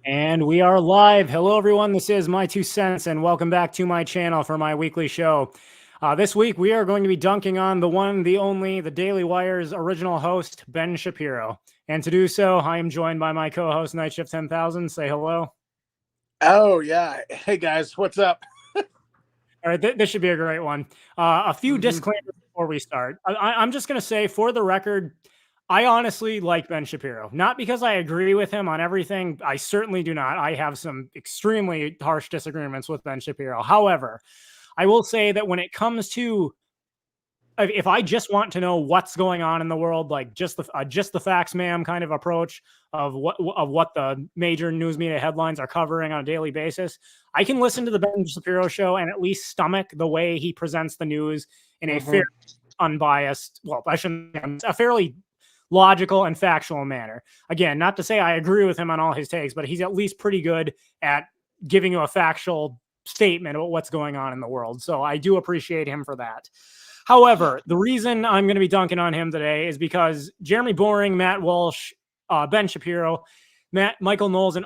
And we are live. Hello, everyone. This is My Two Cents, and welcome back to my channel for my weekly show. This week, we are going to be dunking on the one, the only, the Daily Wire's original host, Ben Shapiro. And to do so, I am joined by my co-host, Night Shift 10,000. Say hello. Oh, yeah. Hey, guys. What's up? All right, this should be a great one. A few disclaimers before we start. I'm just going to say, for the record, I honestly like Ben Shapiro. Not because I agree with him on everything. I certainly do not. I have some extremely harsh disagreements with Ben Shapiro. However, I will say that when it comes to if I just want to know what's going on in the world, like just the facts, ma'am, kind of approach of what the major news media headlines are covering on a daily basis, I can listen to the Ben Shapiro show and at least stomach the way he presents the news in a fair, unbiased, well, I shouldn't, a fairly logical and factual manner. Again, not to say I agree with him on all his takes, but he's at least pretty good at giving you a factual statement about what's going on in the world. So I do appreciate him for that. However, the reason I'm going to be dunking on him today is because Jeremy Boring, Matt Walsh, Ben Shapiro, Michael Knowles, and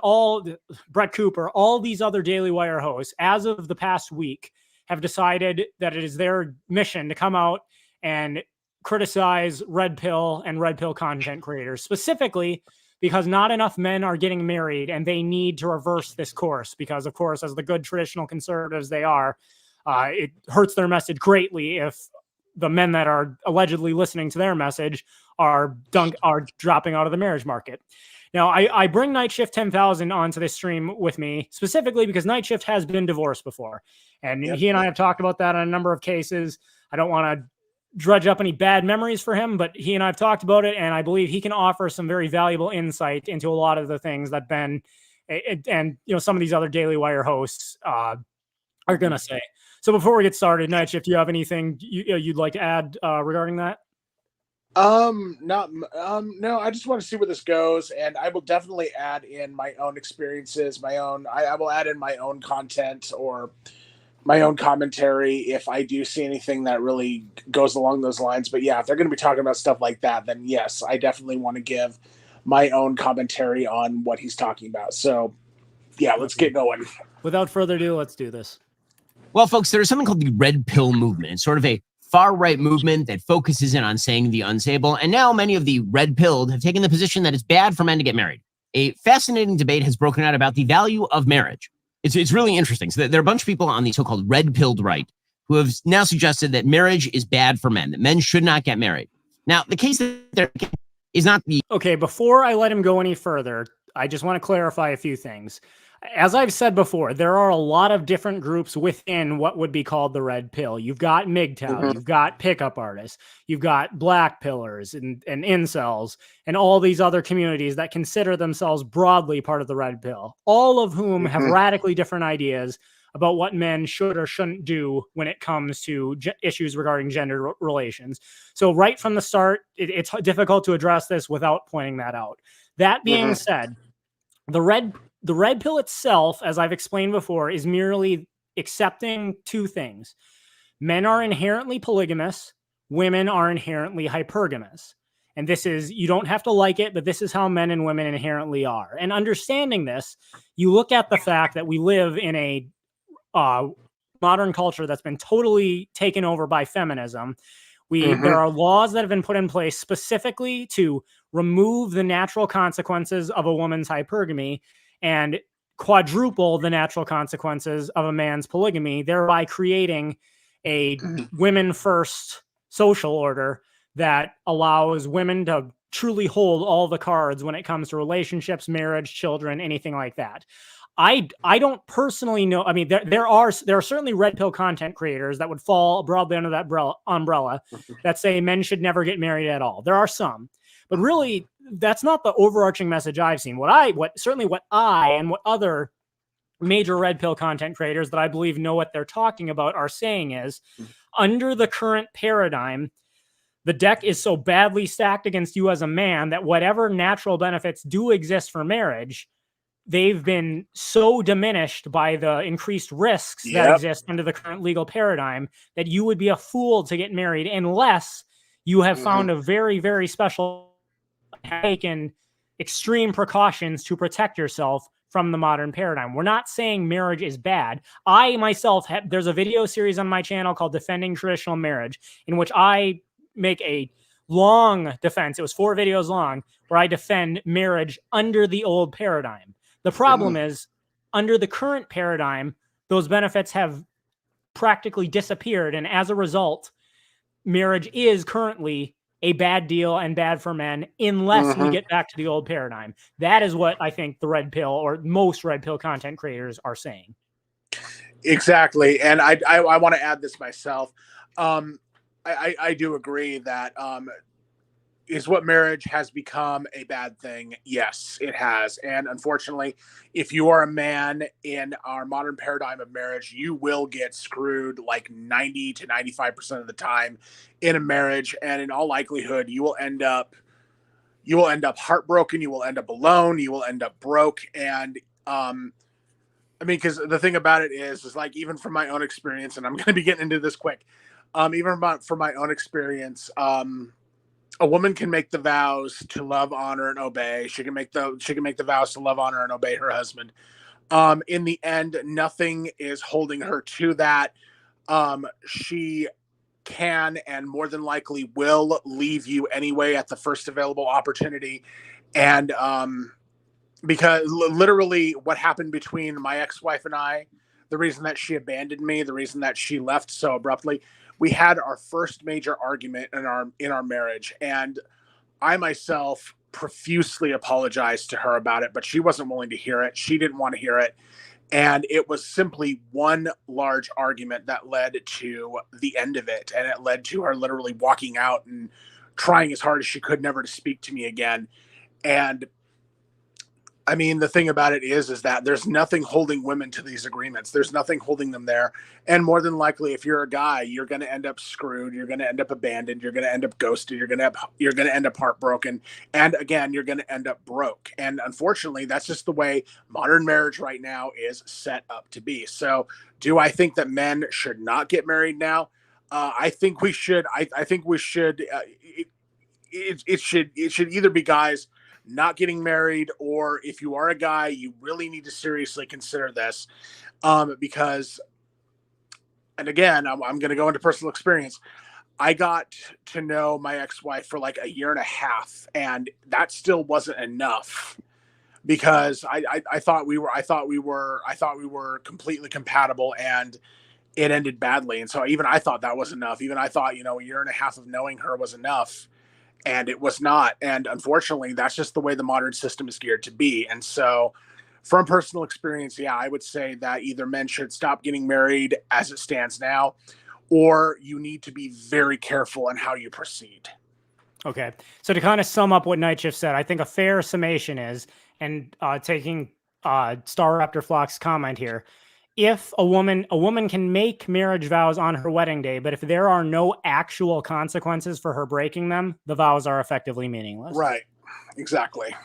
Brett Cooper, all these other Daily Wire hosts, as of the past week, have decided that it is their mission to come out and criticize red pill and red pill content creators, specifically because not enough men are getting married and they need to reverse this course because, of course, as the good traditional conservatives they are, it hurts their message greatly if the men that are allegedly listening to their message are dropping out of the marriage market. Now, I bring Night Shift 10,000 onto this stream with me specifically because Night Shift has been divorced before. And he and I have talked about that on a number of cases. I don't want to dredge up any bad memories for him, but he and I have talked about it, and I believe he can offer some very valuable insight into a lot of the things that Ben and some of these other Daily Wire hosts are going to say. So before we get started, Night Shift, do you have anything you'd like to add regarding that? No, I just want to see where this goes, and I will definitely add in my own experiences, I will add in my own content or my own commentary if I do see anything that really goes along those lines. But yeah, if they're going to be talking about stuff like that, then yes, I definitely want to give my own commentary on what he's talking about. So yeah, let's get going. Without further ado, let's do this. Well, folks, there's something called the red pill movement. It's sort of a far-right movement that focuses in on saying the unsayable. And now many of the red-pilled have taken the position that it's bad for men to get married. A fascinating debate has broken out about the value of marriage. It's really interesting. So there are a bunch of people on the so-called red-pilled right who have now suggested that marriage is bad for men, that men should not get married. Now, the case that they're is not the... Okay, before I let him go any further, I just want to clarify a few things. As I've said before, there are a lot of different groups within what would be called the red pill. You've got MGTOW, you've got pickup artists, you've got black pillars and incels, and all these other communities that consider themselves broadly part of the red pill, all of whom have radically different ideas about what men should or shouldn't do when it comes to issues regarding gender relations. So right from the start, it's difficult to address this without pointing that out. That being said, the red pill itself, as I've explained before, is merely accepting two things. Men are inherently polygamous. Women are inherently hypergamous. And this is, you don't have to like it, but this is how men and women inherently are. And understanding this, you look at the fact that we live in a modern culture that's been totally taken over by feminism. There are laws that have been put in place specifically to remove the natural consequences of a woman's hypergamy and quadruple the natural consequences of a man's polygamy, thereby creating a women-first social order that allows women to truly hold all the cards when it comes to relationships, marriage, children, anything like that. I don't personally know. I mean, there are certainly red pill content creators that would fall broadly under that umbrella that say men should never get married at all. There are some, but really, that's not the overarching message I've seen. What I and what other major red pill content creators that I believe know what they're talking about are saying is, under the current paradigm, the deck is so badly stacked against you as a man that whatever natural benefits do exist for marriage, they've been so diminished by the increased risks that exist under the current legal paradigm that you would be a fool to get married unless you have found a very, very special, taken extreme precautions to protect yourself from the modern paradigm. We're not saying marriage is bad. I myself there's a video series on my channel called Defending Traditional Marriage, in which I make a long defense. It was 4 videos long, where I defend marriage under the old paradigm. The problem is, under the current paradigm, those benefits have practically disappeared. And as a result, marriage is currently a bad deal and bad for men unless we get back to the old paradigm. That is what I think the red pill, or most red pill content creators, are saying. Exactly. And I want to add this myself. I do agree that is what marriage has become a bad thing. Yes, it has. And unfortunately, if you are a man in our modern paradigm of marriage, you will get screwed like 90 to 95% of the time in a marriage. And in all likelihood, you will end up heartbroken. You will end up alone. You will end up broke. And, I mean, because the thing about it is like, even from my own experience, and I'm going to be getting into this quick, even from my own experience, a woman can make the vows to love, honor, and obey. She can make the vows to love, honor, and obey her husband. In the end, nothing is holding her to that. She can and more than likely will leave you anyway at the first available opportunity. And because literally what happened between my ex-wife and I, the reason that she abandoned me, the reason that she left so abruptly, we had our first major argument in our marriage, and I myself profusely apologized to her about it, but she wasn't willing to hear it. She didn't want to hear it. And it was simply one large argument that led to the end of it. And it led to her literally walking out and trying as hard as she could never to speak to me again. And I mean, the thing about it is that there's nothing holding women to these agreements. There's nothing holding them there. And more than likely, if you're a guy, you're going to end up screwed. You're going to end up abandoned. You're going to end up ghosted. You're going to end up heartbroken. And again, you're going to end up broke. And unfortunately, that's just the way modern marriage right now is set up to be. So do I think that men should not get married now? I think we should. I think we should. It should either be guys not getting married, or if you are a guy, you really need to seriously consider this, because, and again, I'm going to go into personal experience. I got to know my ex-wife for like a year and a half, and that still wasn't enough, because I thought we were completely compatible, and it ended badly. And so even I thought that was enough. Even I thought, a year and a half of knowing her was enough. And it was not. And unfortunately, that's just the way the modern system is geared to be. And so from personal experience, yeah, I would say that either men should stop getting married as it stands now, or you need to be very careful on how you proceed. Okay. So to kind of sum up what Night Shift said, I think a fair summation is, and taking Star Raptor Flock's comment here, if a woman can make marriage vows on her wedding day, but if there are no actual consequences for her breaking them, the vows are effectively meaningless. Right. Exactly.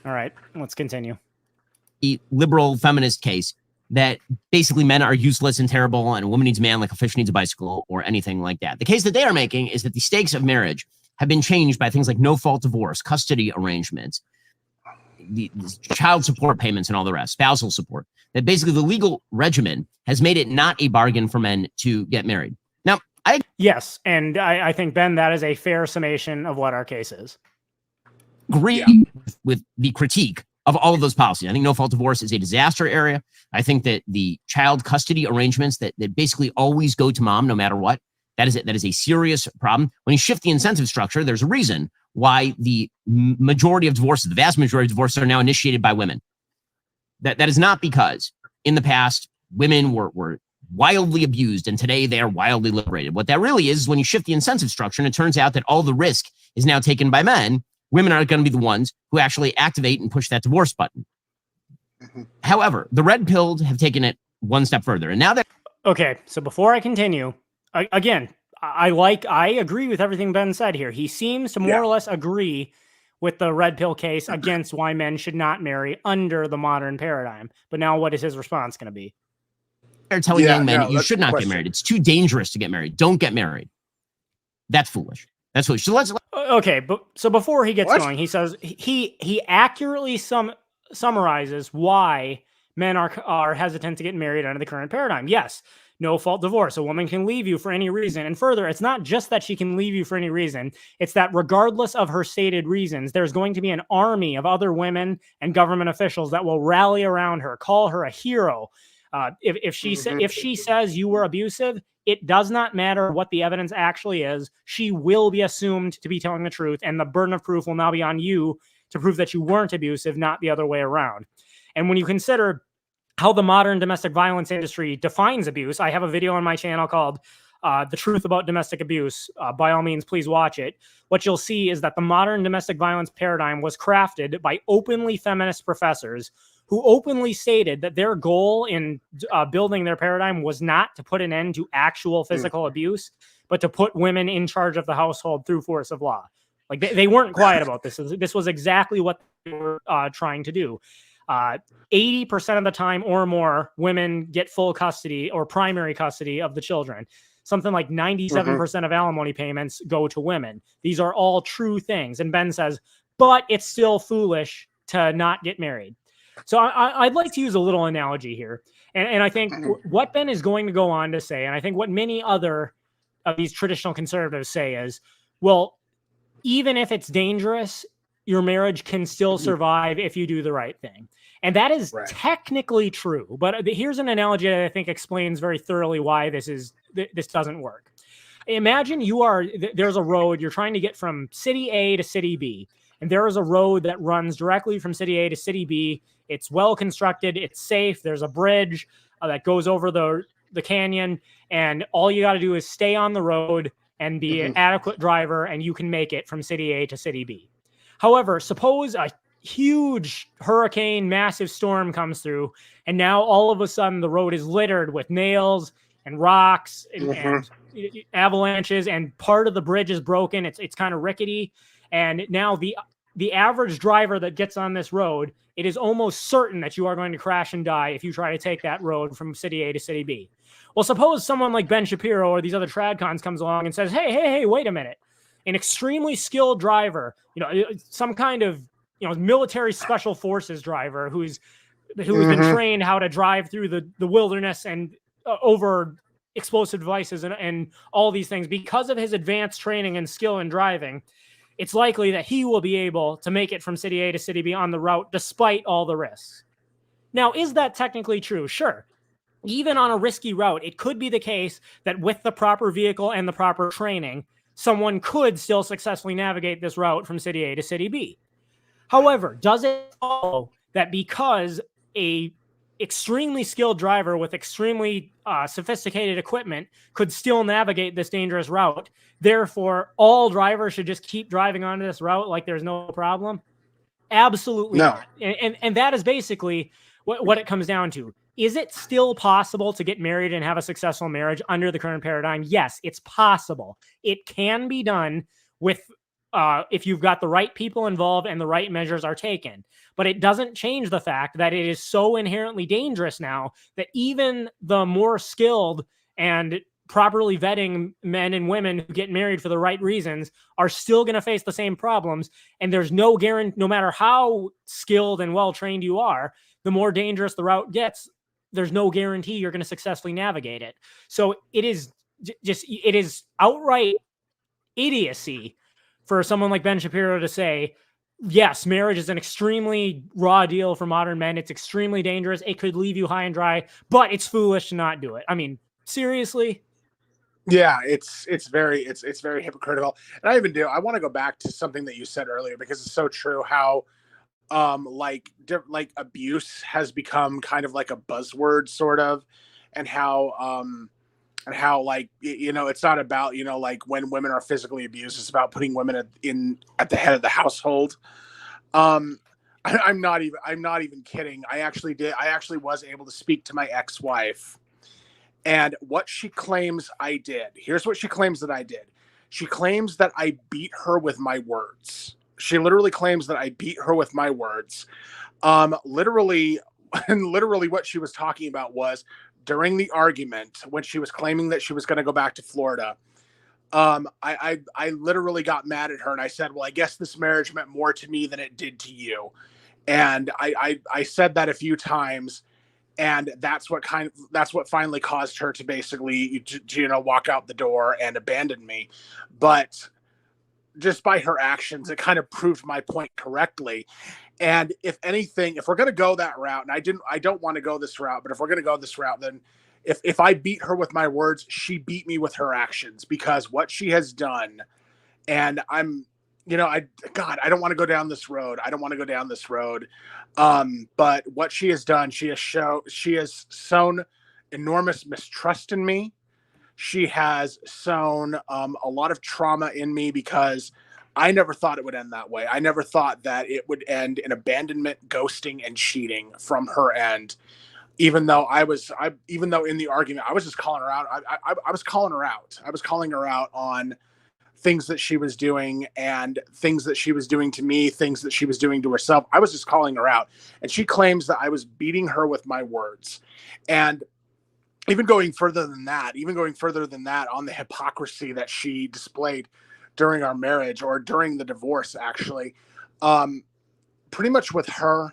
All right, let's continue. The liberal feminist case that basically men are useless and terrible, and a woman needs a man like a fish needs a bicycle, or anything like that. The case that they are making is that the stakes of marriage have been changed by things like no-fault divorce, custody arrangements, the child support payments, and all the rest, spousal support. That basically the legal regimen has made it not a bargain for men to get married. Now, yes, and I think, Ben, that is a fair summation of what our case is. Agree with the critique of all of those policies. I think no-fault divorce is a disaster area. I think that the child custody arrangements that basically always go to mom no matter what, that is a serious problem. When you shift the incentive structure, there's a reason why the majority of divorces, the vast majority of divorces, are now initiated by women. That is not because in the past women were wildly abused and today they are wildly liberated. What that really is when you shift the incentive structure and it turns out that all the risk is now taken by men, women are going to be the ones who actually activate and push that divorce button. However, the red pilled have taken it one step further. And now that... Okay, so before I continue, again, I agree with everything Ben said here. He seems to more or less agree with the red pill case against why men should not marry under the modern paradigm. But now what is his response going to be? They're telling young men, you should not get married. It's too dangerous to get married. Don't get married. That's foolish. That's foolish. So let's... Okay, but so before he gets going, he says he accurately summarizes why men are hesitant to get married under the current paradigm. Yes, no fault divorce. A woman can leave you for any reason. And further, it's not just that she can leave you for any reason. It's that regardless of her stated reasons, there's going to be an army of other women and government officials that will rally around her, call her a hero. If she says you were abusive, it does not matter what the evidence actually is. She will be assumed to be telling the truth, and the burden of proof will now be on you to prove that you weren't abusive, not the other way around. And when you consider how the modern domestic violence industry defines abuse, I have a video on my channel called The Truth About Domestic Abuse. By all means, please watch it. What you'll see is that the modern domestic violence paradigm was crafted by openly feminist professors who openly stated that their goal in building their paradigm was not to put an end to actual physical abuse, but to put women in charge of the household through force of law. Like they weren't quiet about this. This was exactly what they were trying to do. 80% of the time or more, women get full custody or primary custody of the children. Something like 97% of alimony payments go to women. These are all true things. And Ben says, but it's still foolish to not get married. So I'd like to use a little analogy here. And I think what Ben is going to go on to say, and I think what many other of these traditional conservatives say is, well, even if it's dangerous, your marriage can still survive if you do the right thing. And that is technically true. But here's an analogy that I think explains very thoroughly why this doesn't work. Imagine there's a road, you're trying to get from city A to city B. And there is a road that runs directly from city A to city B. It's well constructed. It's safe. There's a bridge that goes over the canyon. And all you got to do is stay on the road and be an adequate driver, and you can make it from city A to city B. However, suppose a huge hurricane, massive storm comes through, and now all of a sudden the road is littered with nails and rocks and avalanches, and part of the bridge is broken. It's kind of rickety. And now the average driver that gets on this road, it is almost certain that you are going to crash and die if you try to take that road from city A to city B. Well, suppose someone like Ben Shapiro or these other TradCons comes along and says, hey, wait a minute. An extremely skilled driver, some kind of, military special forces driver who's been trained how to drive through the wilderness and over explosive devices and all these things. Because of his advanced training and skill in driving, it's likely that he will be able to make it from city A to city B on the route despite all the risks. Now, is that technically true? Sure. Even on a risky route, it could be the case that with the proper vehicle and the proper training, someone could still successfully navigate this route from city A to city B. However, does it follow that because a extremely skilled driver with extremely sophisticated equipment could still navigate this dangerous route, therefore all drivers should just keep driving onto this route like there's no problem? Absolutely not. And that is basically what it comes down to. Is it still possible to get married and have a successful marriage under the current paradigm? Yes, it's possible. It can be done with if you've got the right people involved and the right measures are taken. But it doesn't change the fact that it is so inherently dangerous now that even the more skilled and properly vetting men and women who get married for the right reasons are still going to face the same problems. And there's no guarantee, no matter how skilled and well-trained you are, the more dangerous the route gets, there's no guarantee you're going to successfully navigate it. So it is outright idiocy for someone like Ben Shapiro to say, yes, marriage is an extremely raw deal for modern men. It's extremely dangerous. It could leave you high and dry, but it's foolish to not do it. I mean, seriously? Yeah, it's very hypocritical. And I want to go back to something that you said earlier, because it's so true how like abuse has become kind of like a buzzword sort of, and how like, it's not about, like when women are physically abused, it's about putting women at the head of the household. I'm not even kidding. I actually was able to speak to my ex-wife, and what she claims I did. Here's what she claims that I did. She claims that I beat her with my words. She literally claims that I beat her with my words. Literally what she was talking about was during the argument when she was claiming that she was going to go back to Florida. I literally got mad at her and I said, well, I guess this marriage meant more to me than it did to you. And I said that a few times, and that's what finally caused her to basically walk out the door and abandon me. But just by her actions, it kind of proved my point correctly. And if anything, if we're going to go that route, and I don't want to go this route, but if we're going to go this route, then if I beat her with my words, she beat me with her actions, because what she has done, and I'm, I don't want to go down this road. I don't want to go down this road. But what she has done, she has sown enormous mistrust in me. She has sown a lot of trauma in me, because I never thought it would end that way. I never thought that it would end in abandonment, ghosting, and cheating from her end. Even though even though in the argument, I was just calling her out. I was calling her out. I was calling her out on things that she was doing, and things that she was doing to me, things that she was doing to herself. I was just calling her out. And she claims that I was beating her with my words. And even going further than that on the hypocrisy that she displayed during our marriage, or during the divorce, actually, pretty much with her,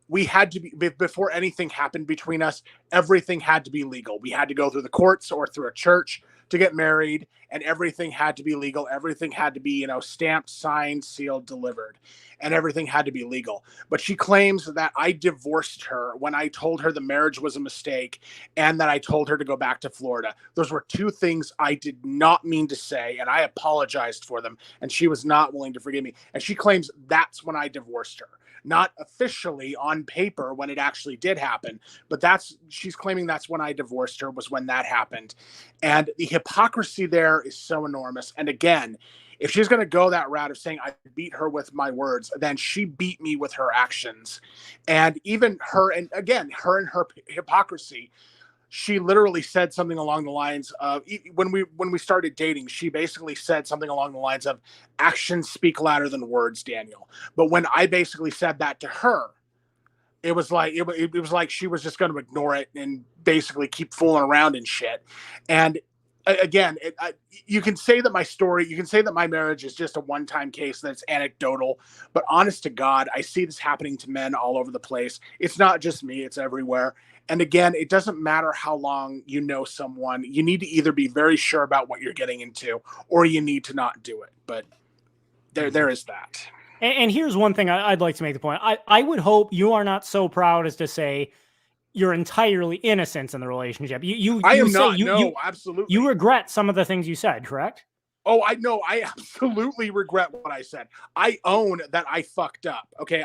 we had to be, before anything happened between us, everything had to be legal. We had to go through the courts or through a church to get married, and everything had to be legal. Everything had to be, stamped, signed, sealed, delivered, and everything had to be legal. But she claims that I divorced her when I told her the marriage was a mistake, and that I told her to go back to Florida. Those were two things I did not mean to say, and I apologized for them, and she was not willing to forgive me. And she claims that's when I divorced her. Not officially on paper when it actually did happen, but she's claiming that's when I divorced her, was when that happened. And the hypocrisy there is so enormous. And again, if she's going to go that route of saying I beat her with my words, then she beat me with her actions. And even her, and again, her hypocrisy, she literally said something along the lines of, when we started dating, she basically said something along the lines of, actions speak louder than words, Daniel. But when I basically said that to her, it was like it was like she was just going to ignore it and basically keep fooling around and shit. And again, you can say that my marriage is just a one-time case, that's anecdotal, but honest to God, I see this happening to men all over the place. It's not just me, it's everywhere. And again, it doesn't matter how long you know someone. You need to either be very sure about what you're getting into, or you need to not do it. But there is that. And here's one thing I'd like to make the point. I would hope you are not so proud as to say you're entirely innocent in the relationship. I am not. No, absolutely. You regret some of the things you said, correct? Oh, I know. I absolutely regret what I said. I own that I fucked up. Okay,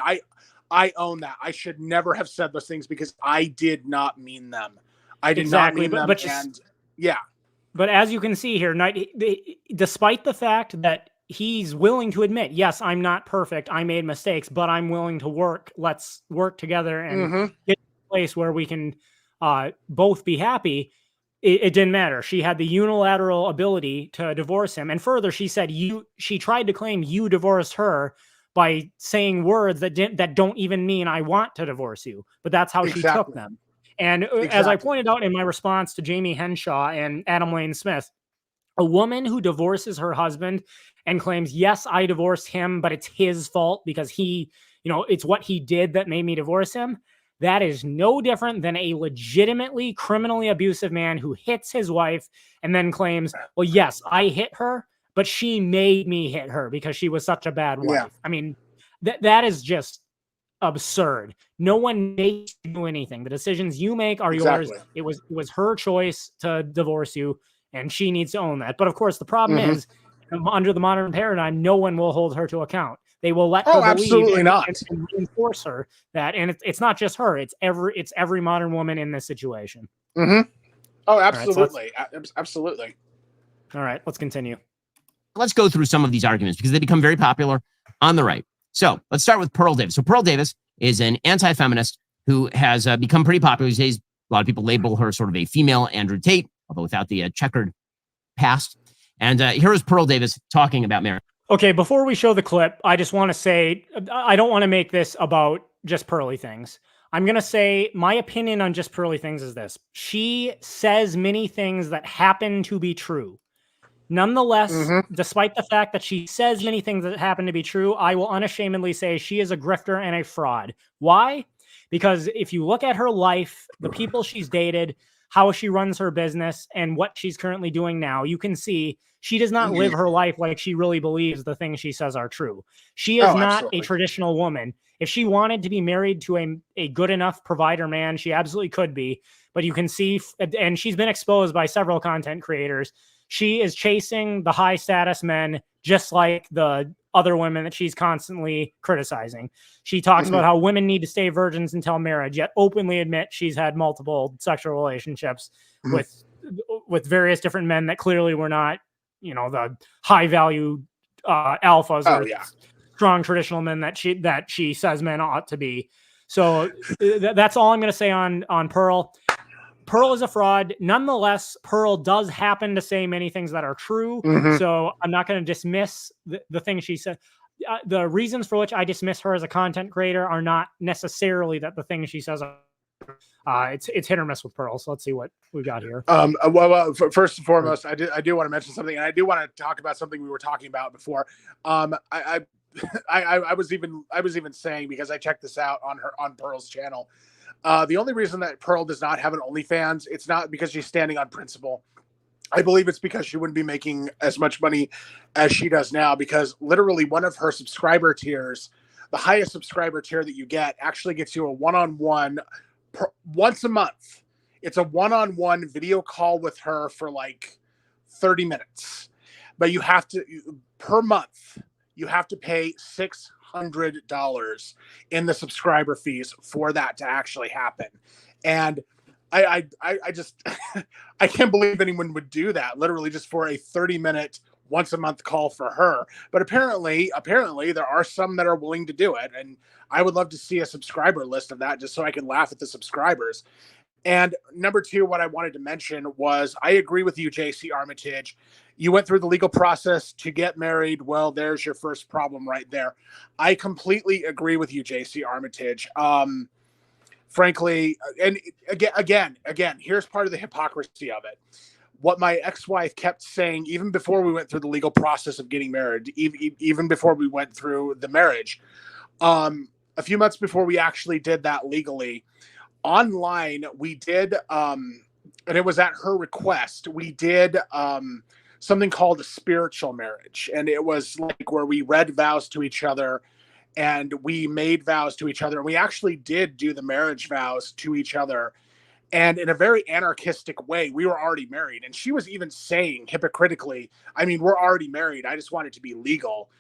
I own that. I should never have said those things, because I did not mean them. I did not mean them. Yeah. But as you can see here, despite the fact that he's willing to admit, yes, I'm not perfect, I made mistakes, but I'm willing to work. Let's work together and get to a place where we can both be happy. It didn't matter. She had the unilateral ability to divorce him. And further, she said she tried to claim you divorced her by saying words that don't even mean I want to divorce you. But that's how she took them. And as I pointed out in my response to Jamie Henshaw and Adam Lane Smith, a woman who divorces her husband and claims, yes, I divorced him, but it's his fault because it's what he did that made me divorce him. That is no different than a legitimately criminally abusive man who hits his wife and then claims, well, yes, I hit her, but she made me hit her because she was such a bad wife. Yeah. I mean, that is just absurd. No one makes you do anything. The decisions you make are yours. It was her choice to divorce you, and she needs to own that. But of course, the problem is, under the modern paradigm, no one will hold her to account. They will let her believe and reinforce her that, and it's not just her; it's every modern woman in this situation. Oh, absolutely, absolutely. All right, let's continue. Let's go through some of these arguments because they become very popular on the right. So let's start with Pearl Davis. So Pearl Davis is an anti-feminist who has become pretty popular these days. A lot of people label her sort of a female Andrew Tate, although without the checkered past. And here is Pearl Davis talking about marriage. Okay, before we show the clip, I just want to say, I don't want to make this about just Pearly Things. I'm going to say my opinion on just Pearly Things is this. She says many things that happen to be true. Nonetheless, despite the fact that she says many things that happen to be true, I will unashamedly say she is a grifter and a fraud. Why? Because if you look at her life, the people she's dated, how she runs her business, and what she's currently doing now, you can see she does not live her life like she really believes the things she says are true. She is not a traditional woman. If she wanted to be married to a good enough provider man, she absolutely could be. But you can see, and she's been exposed by several content creators, she is chasing the high status men, just like the other women that she's constantly criticizing. She talks about how women need to stay virgins until marriage, yet openly admit she's had multiple sexual relationships with various different men that clearly were not, the high value alphas or strong traditional men that she says men ought to be. So that's all I'm going to say on Pearl. Pearl is a fraud. Nonetheless, Pearl does happen to say many things that are true. So I'm not going to dismiss the things she said. The reasons for which I dismiss her as a content creator are not necessarily that the things she says are it's hit or miss with Pearl. So let's see what we got here. Well, first and foremost, I do want to mention something, and I do want to talk about something we were talking about before. I was even saying, because I checked this out on Pearl's channel. The only reason that Pearl does not have an OnlyFans, it's not because she's standing on principle. I believe it's because she wouldn't be making as much money as she does now, because literally one of her subscriber tiers, the highest subscriber tier that you get, actually gets you a one-on-one once a month. It's a one-on-one video call with her for like 30 minutes. But you have to, per month, you have to pay $600 in the subscriber fees for that to actually happen. And I just I can't believe anyone would do that, literally just for a 30-minute once a month call for her. But apparently there are some that are willing to do it, and I would love to see a subscriber list of that just so I can laugh at the subscribers. And number two, what I wanted to mention was, I agree with you, JC Armitage. You went through the legal process to get married. Well, there's your first problem right there. I completely agree with you, JC Armitage. Frankly, and again, here's part of the hypocrisy of it. What my ex-wife kept saying, even before we went through the legal process of getting married, even before we went through the marriage, a few months before we actually did that legally, online, we did, and it was at her request, we did something called a spiritual marriage. And it was like where we read vows to each other and we made vows to each other. And we actually did do the marriage vows to each other. And in a very anarchistic way, we were already married. And she was even saying hypocritically, I mean, we're already married. I just want it to be legal.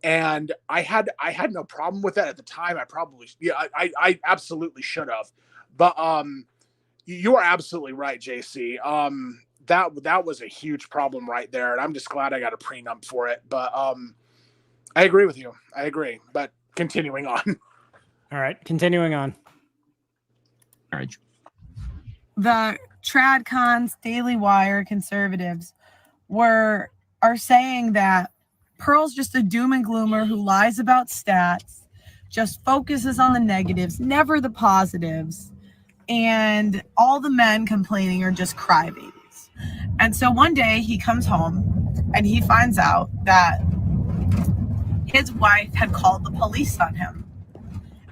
And I had no problem with that at the time. I absolutely should have. But you are absolutely right, JC. That was a huge problem right there. And I'm just glad I got a prenup for it. But I agree with you. I agree. But continuing on. All right, continuing on. Marriage. The TradCons, Daily Wire conservatives are saying that Pearl's just a doom and gloomer who lies about stats, just focuses on the negatives, never the positives, and all the men complaining are just crybabies. And so one day he comes home and he finds out that his wife had called the police on him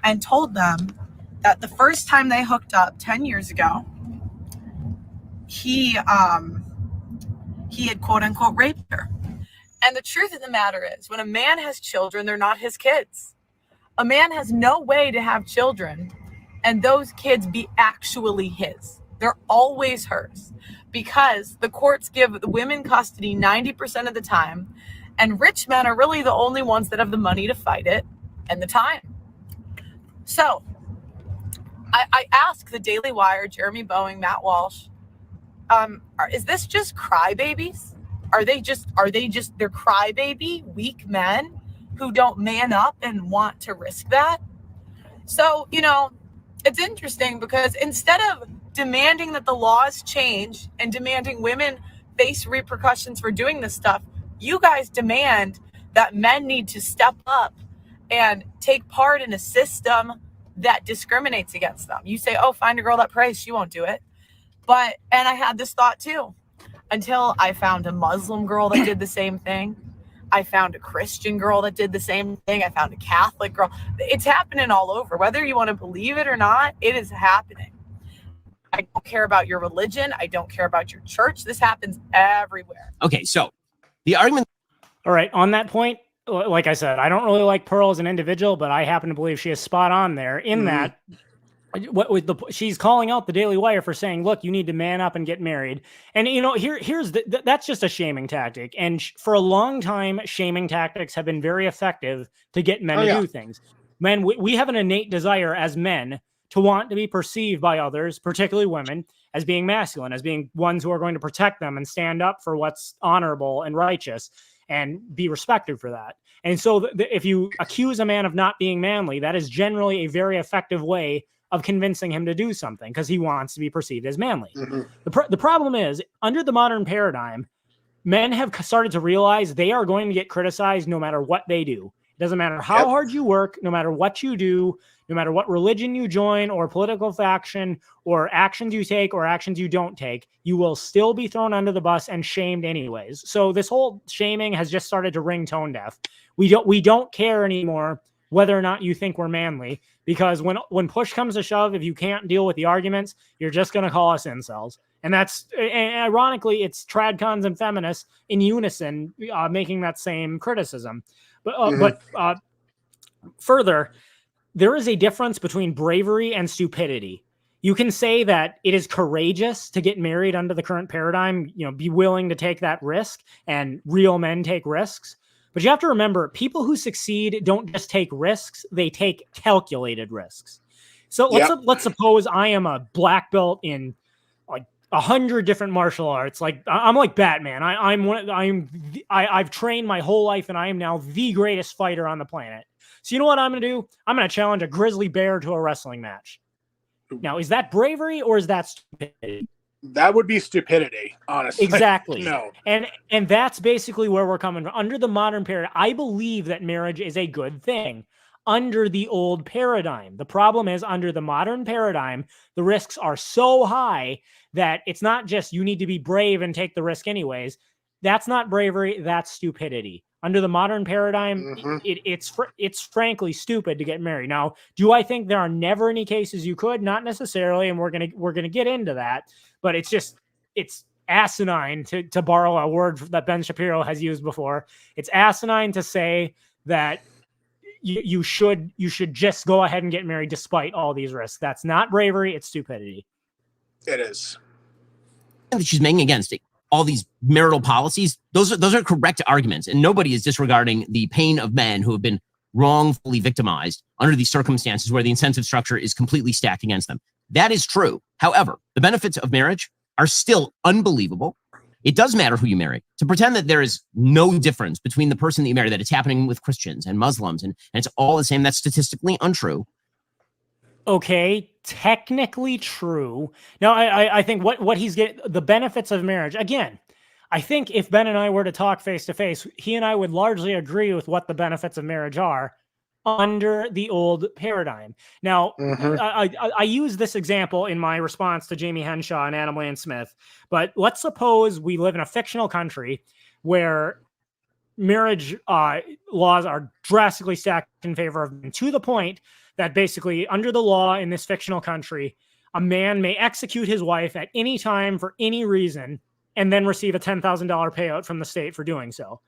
and told them that the first time they hooked up 10 years ago, he had quote unquote raped her. And the truth of the matter is, when a man has children, they're not his kids. A man has no way to have children and those kids be actually his. They're always hers, because the courts give the women custody 90% of the time, and rich men are really the only ones that have the money to fight it and the time. So I ask the Daily Wire, Jeremy Boeing, Matt Walsh, is this just crybabies? Are they just they're crybaby, weak men who don't man up and want to risk that? So, it's interesting because instead of demanding that the laws change and demanding women face repercussions for doing this stuff, you guys demand that men need to step up and take part in a system that discriminates against them. You say, oh, find a girl that prays, she won't do it. And I had this thought too. until I found a Muslim girl that did the same thing. I found a Christian girl that did the same thing. I found a Catholic girl. It's happening all over. Whether you want to believe it or not, it is happening. I don't care about your religion. I don't care about your church. This happens everywhere. Okay, so the argument. All right, on that point, like I said, I don't really like Pearl as an individual, but I happen to believe she is spot on there in that she's calling out the Daily Wire for saying, look, you need to man up and get married. And, you know, here's that's just a shaming tactic. And for a long time, shaming tactics have been very effective to get men to do things. Men, we have an innate desire as men to want to be perceived by others, particularly women, as being masculine, as being ones who are going to protect them and stand up for what's honorable and righteous and be respected for that. And so if you accuse a man of not being manly, that is generally a very effective way of convincing him to do something because he wants to be perceived as manly. The problem is, under the modern paradigm, men have started to realize they are going to get criticized no matter what they do. It doesn't matter how hard you work, no matter what you do, no matter what religion you join or political faction or actions you take or actions you don't take, you will still be thrown under the bus and shamed anyways. So this whole shaming has just started to ring tone deaf. We don't care anymore whether or not you think we're manly, because when push comes to shove, if you can't deal with the arguments, you're just going to call us incels. And that's, and ironically, it's TradCons and feminists in unison making that same criticism. But further, there is a difference between bravery and stupidity. You can say that it is courageous to get married under the current paradigm, you know, be willing to take that risk, and real men take risks. But you have to remember, people who succeed don't just take risks, they take calculated risks. So let's suppose I am a black belt in like 100 different martial arts. Like I'm like Batman. I've trained my whole life and I am now the greatest fighter on the planet. So you know what I'm going to do? I'm going to challenge a grizzly bear to a wrestling match. Now, is that bravery or is that stupidity? That would be stupidity, honestly. Exactly. No. And that's basically where we're coming from. Under the modern paradigm, I believe that marriage is a good thing. Under the old paradigm, the problem is under the modern paradigm, the risks are so high that it's not just you need to be brave and take the risk anyways. That's not bravery. That's stupidity. Under the modern paradigm, it's frankly stupid to get married. Now, do I think there are never any cases you could? Not necessarily, and we're gonna get into that. But it's asinine to borrow a word that Ben Shapiro has used before. It's asinine to say that you should just go ahead and get married despite all these risks. That's not bravery. It's stupidity. It is. That she's making against it. All these marital policies, those are correct arguments, and nobody is disregarding the pain of men who have been wrongfully victimized under these circumstances where the incentive structure is completely stacked against them. That is true. However, the benefits of marriage are still unbelievable. It does matter who you marry. To pretend that there is no difference between the person that you marry, that it's happening with Christians and Muslims and it's all the same, that's statistically untrue. Okay, technically true. Now, I think what he's getting, the benefits of marriage, again, I think if Ben and I were to talk face to face, he and I would largely agree with what the benefits of marriage are under the old paradigm. Now, I use this example in my response to Jamie Henshaw and Adam Lane Smith, but let's suppose we live in a fictional country where marriage laws are drastically stacked in favor of men, to the point that basically under the law in this fictional country, a man may execute his wife at any time for any reason and then receive a $10,000 payout from the state for doing so.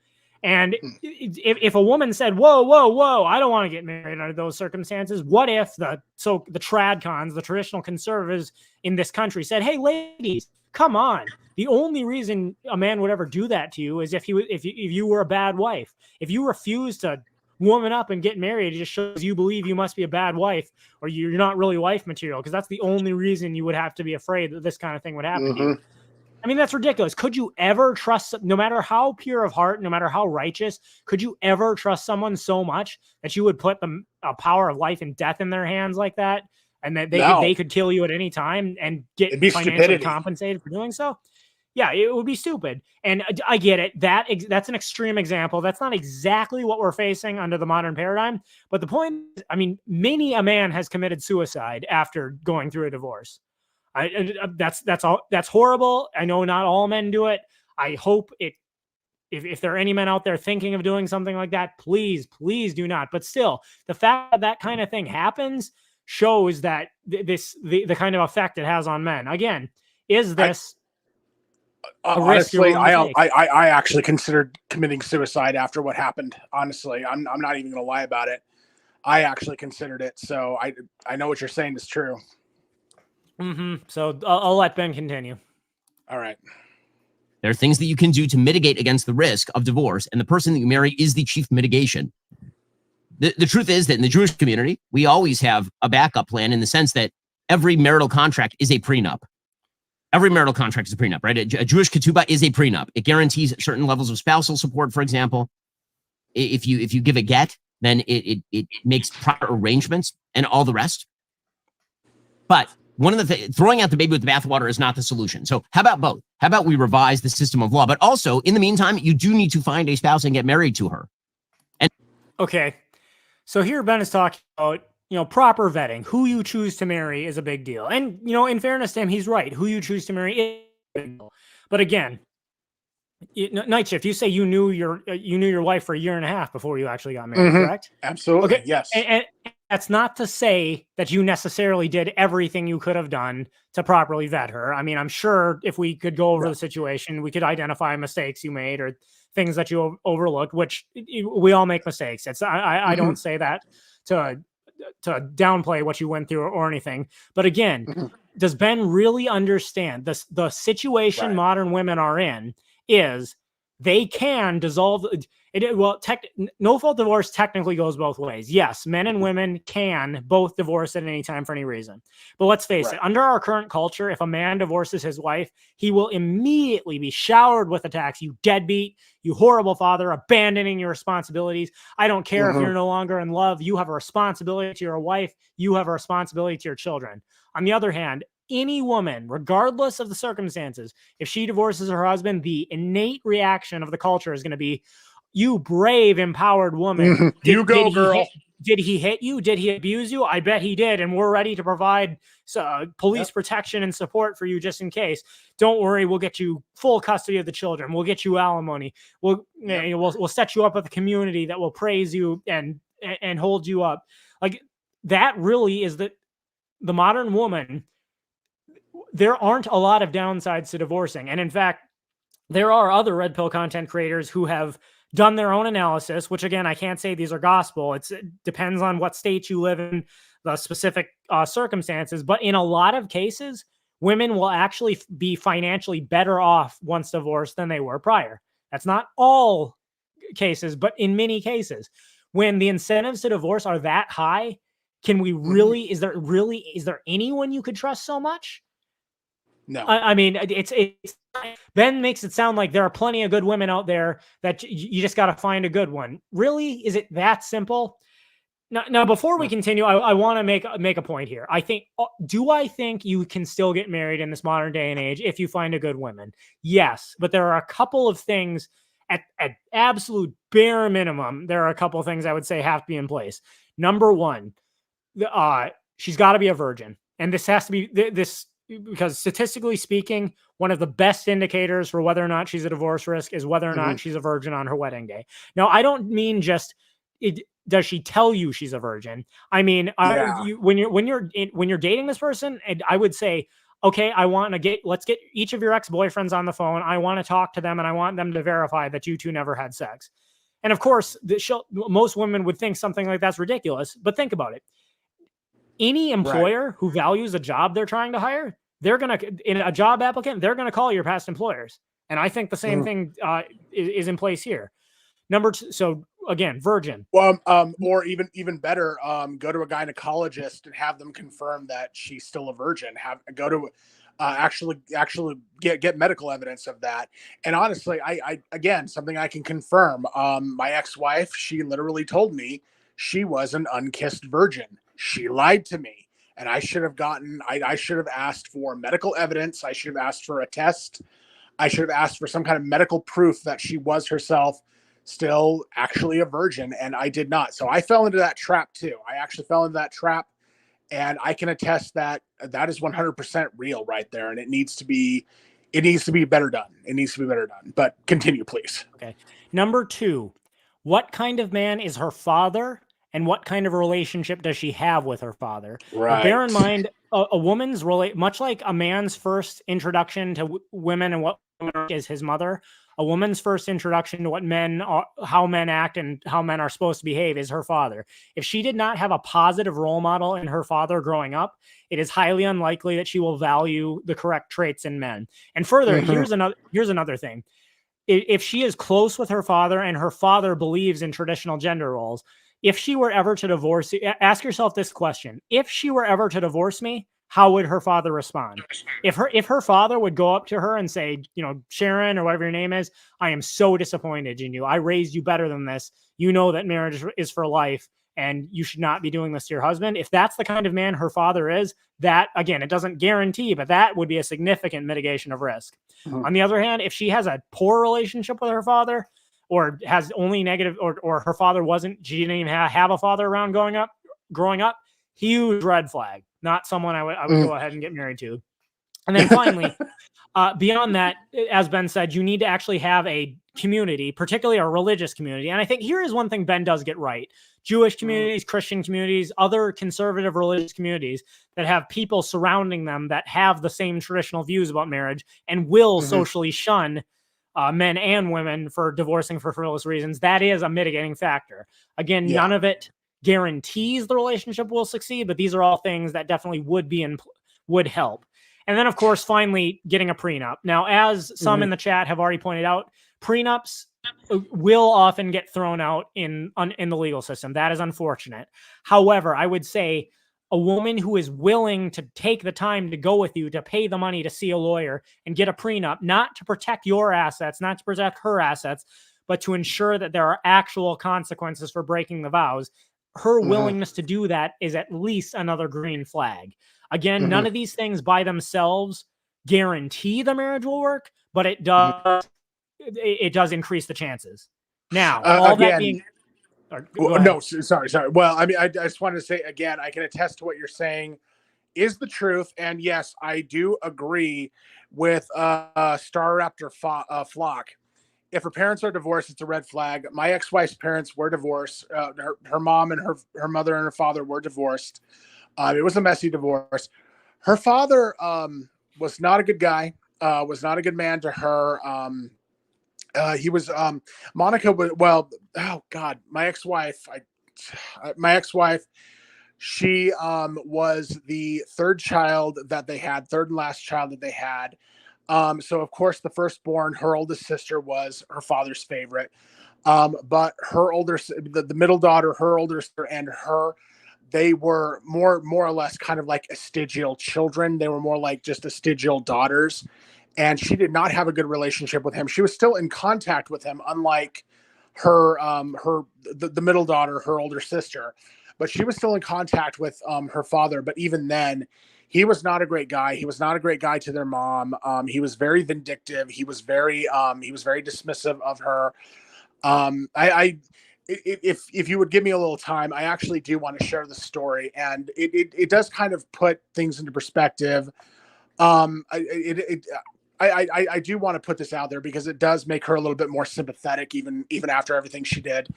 And if a woman said, whoa, I don't want to get married under those circumstances, what if the TradCons, the traditional conservatives in this country, said, hey, ladies, come on. The only reason a man would ever do that to you is if you were a bad wife. If you refuse to woman up and get married, it just shows you believe you must be a bad wife or you're not really wife material, because that's the only reason you would have to be afraid that this kind of thing would happen to you. I mean, that's ridiculous. Could you ever trust, no matter how pure of heart, no matter how righteous, could you ever trust someone so much that you would put the power of life and death in their hands like that, and that they could kill you at any time and get financially compensated for doing so? Yeah, it would be stupid. And I get it. That's an extreme example. That's not exactly what we're facing under the modern paradigm. But the point is, I mean, many a man has committed suicide after going through a divorce. That's horrible. I know not all men do it. I hope it. If there are any men out there thinking of doing something like that, please do not. But still, the fact that that kind of thing happens shows that the kind of effect it has on men. Again, is this a risk you're honestly, willing to take? I actually considered committing suicide after what happened. Honestly, I'm not even going to lie about it. I actually considered it. So I know what you're saying is true. So I'll let Ben continue. All right. There are things that you can do to mitigate against the risk of divorce, and the person that you marry is the chief mitigation. The truth is that in the Jewish community, we always have a backup plan in the sense that every marital contract is a prenup. Every marital contract is a prenup, right? A Jewish ketubah is a prenup. It guarantees certain levels of spousal support, for example. If you give a get, then it makes proper arrangements and all the rest. But one of the throwing out the baby with the bathwater is not the solution. So how about both? How about we revise the system of law? But also, in the meantime, you do need to find a spouse and get married to her. And okay, so here Ben is talking about proper vetting. Who you choose to marry is a big deal, and in fairness to him, he's right. Who you choose to marry is a big deal. But again, Night Shift, you say you knew your wife for a year and a half before you actually got married, correct? Absolutely. Okay. Yes. And that's not to say that you necessarily did everything you could have done to properly vet her. I mean, I'm sure if we could go over the situation, we could identify mistakes you made or things that you overlooked, which we all make mistakes. I don't say that to downplay what you went through or anything. But again, does Ben really understand the situation modern women are in is they can dissolve it. Well, no fault divorce technically goes both ways. Yes, men and women can both divorce at any time for any reason. But let's face it, under our current culture, if a man divorces his wife, he will immediately be showered with attacks. You deadbeat, you horrible father, abandoning your responsibilities. I don't care if you're no longer in love. You have a responsibility to your wife. You have a responsibility to your children. On the other hand, any woman, regardless of the circumstances, if she divorces her husband, the innate reaction of the culture is going to be, you brave, empowered woman. You go, girl. Did he hit you? Did he abuse you? I bet he did. And we're ready to provide police protection and support for you just in case. Don't worry. We'll get you full custody of the children. We'll get you alimony. We'll set you up with a community that will praise you and hold you up. Like that really is the modern woman. There aren't a lot of downsides to divorcing. And in fact, there are other red pill content creators who have done their own analysis, which again, I can't say these are gospel. It depends on what state you live in, the specific circumstances. But in a lot of cases, women will actually be financially better off once divorced than they were prior. That's not all cases, but in many cases, when the incentives to divorce are that high, can we really, is there anyone you could trust so much? No. I mean, it's Ben makes it sound like there are plenty of good women out there that you just got to find a good one. Really? Is it that simple? Now before we continue, I want to make a point here. I think you can still get married in this modern day and age if you find a good woman? Yes, but there are a couple of things at absolute bare minimum. There are a couple of things I would say have to be in place. Number one, she's got to be a virgin, and this has to be this. Because statistically speaking, one of the best indicators for whether or not she's a divorce risk is whether or not she's a virgin on her wedding day. Now, I don't mean just does she tell you she's a virgin? I mean, when you're dating this person, and I would say, okay, let's get each of your ex-boyfriends on the phone. I want to talk to them, and I want them to verify that you two never had sex. And of course, most women would think something like that's ridiculous, but think about it. Any employer who values a job they're trying to hire, they're going to, in a job applicant, they're going to call your past employers. And I think the same thing is in place here. Number two, so again, virgin. Well, or even better, go to a gynecologist and have them confirm that she's still a virgin. Go to actually get medical evidence of that. And honestly, I again, something I can confirm. My ex-wife, she literally told me she was an unkissed virgin. She lied to me, and I should have asked for medical evidence. I should have asked for a test. I should have asked for some kind of medical proof that she was herself still actually a virgin, and I did not. So I fell into that trap too. I actually fell into that trap, And I can attest that that is 100% real right there. And it needs to be better done. It needs to be better done. But continue, please. Okay. Number 2, what kind of man is her father, and what kind of relationship does she have with her father? Right. Bear in mind, a woman's much like a man's first introduction to women and what is his mother. A woman's first introduction to what men are, how men act, and how men are supposed to behave is her father. If she did not have a positive role model in her father growing up, it is highly unlikely that she will value the correct traits in men. And further, here's another thing. If she is close with her father and her father believes in traditional gender roles, if she were ever to divorce, ask yourself this question. If she were ever to divorce me, how would her father respond? If her father would go up to her and say, Sharon, or whatever your name is, I am so disappointed in you. I raised you better than this. You know that marriage is for life and you should not be doing this to your husband. If that's the kind of man her father is, that, again, it doesn't guarantee, but that would be a significant mitigation of risk. On the other hand, if she has a poor relationship with her father, or has only negative, or her father she didn't even have a father around growing up, huge red flag. Not someone I would go ahead and get married to. And then finally, beyond that, as Ben said, you need to actually have a community, particularly a religious community. And I think here is one thing Ben does get right. Jewish communities, Christian communities, other conservative religious communities that have people surrounding them that have the same traditional views about marriage and will socially shun men and women for divorcing for frivolous reasons. That is a mitigating factor. Again, none of it guarantees the relationship will succeed, but these are all things that definitely would help. And then, of course, finally, getting a prenup. Now, as some in the chat have already pointed out, prenups will often get thrown out in the legal system. That is unfortunate. However, I would say a woman who is willing to take the time to go with you, to pay the money to see a lawyer and get a prenup, not to protect your assets, not to protect her assets, but to ensure that there are actual consequences for breaking the vows. Her willingness to do that is at least another green flag. Again, none of these things by themselves guarantee the marriage will work, but it does increase the chances. Now, all again, that being... No, sorry. Well, I mean, I just wanted to say again, I can attest to what you're saying is the truth. And yes, I do agree with Star Raptor Flock. If her parents are divorced, it's a red flag. My ex-wife's parents were divorced. Her mom and her mother and her father were divorced. It was a messy divorce. Her father was not a good guy, was not a good man to her. He was Monica was, well, oh God, my ex-wife, she was the third and last child that they had. So of course the firstborn, her oldest sister, was her father's favorite. But the middle daughter, her older sister, and her, they were more or less kind of like vestigial children. They were more like just vestigial daughters. And she did not have a good relationship with him. She was still in contact with him, unlike the middle daughter, her older sister. But she was still in contact with her father. But even then, he was not a great guy. He was not a great guy to their mom. He was very vindictive. He was very dismissive of her. If you would give me a little time, I actually do want to share the story, and it does kind of put things into perspective. I do want to put this out there because it does make her a little bit more sympathetic, even after everything she did.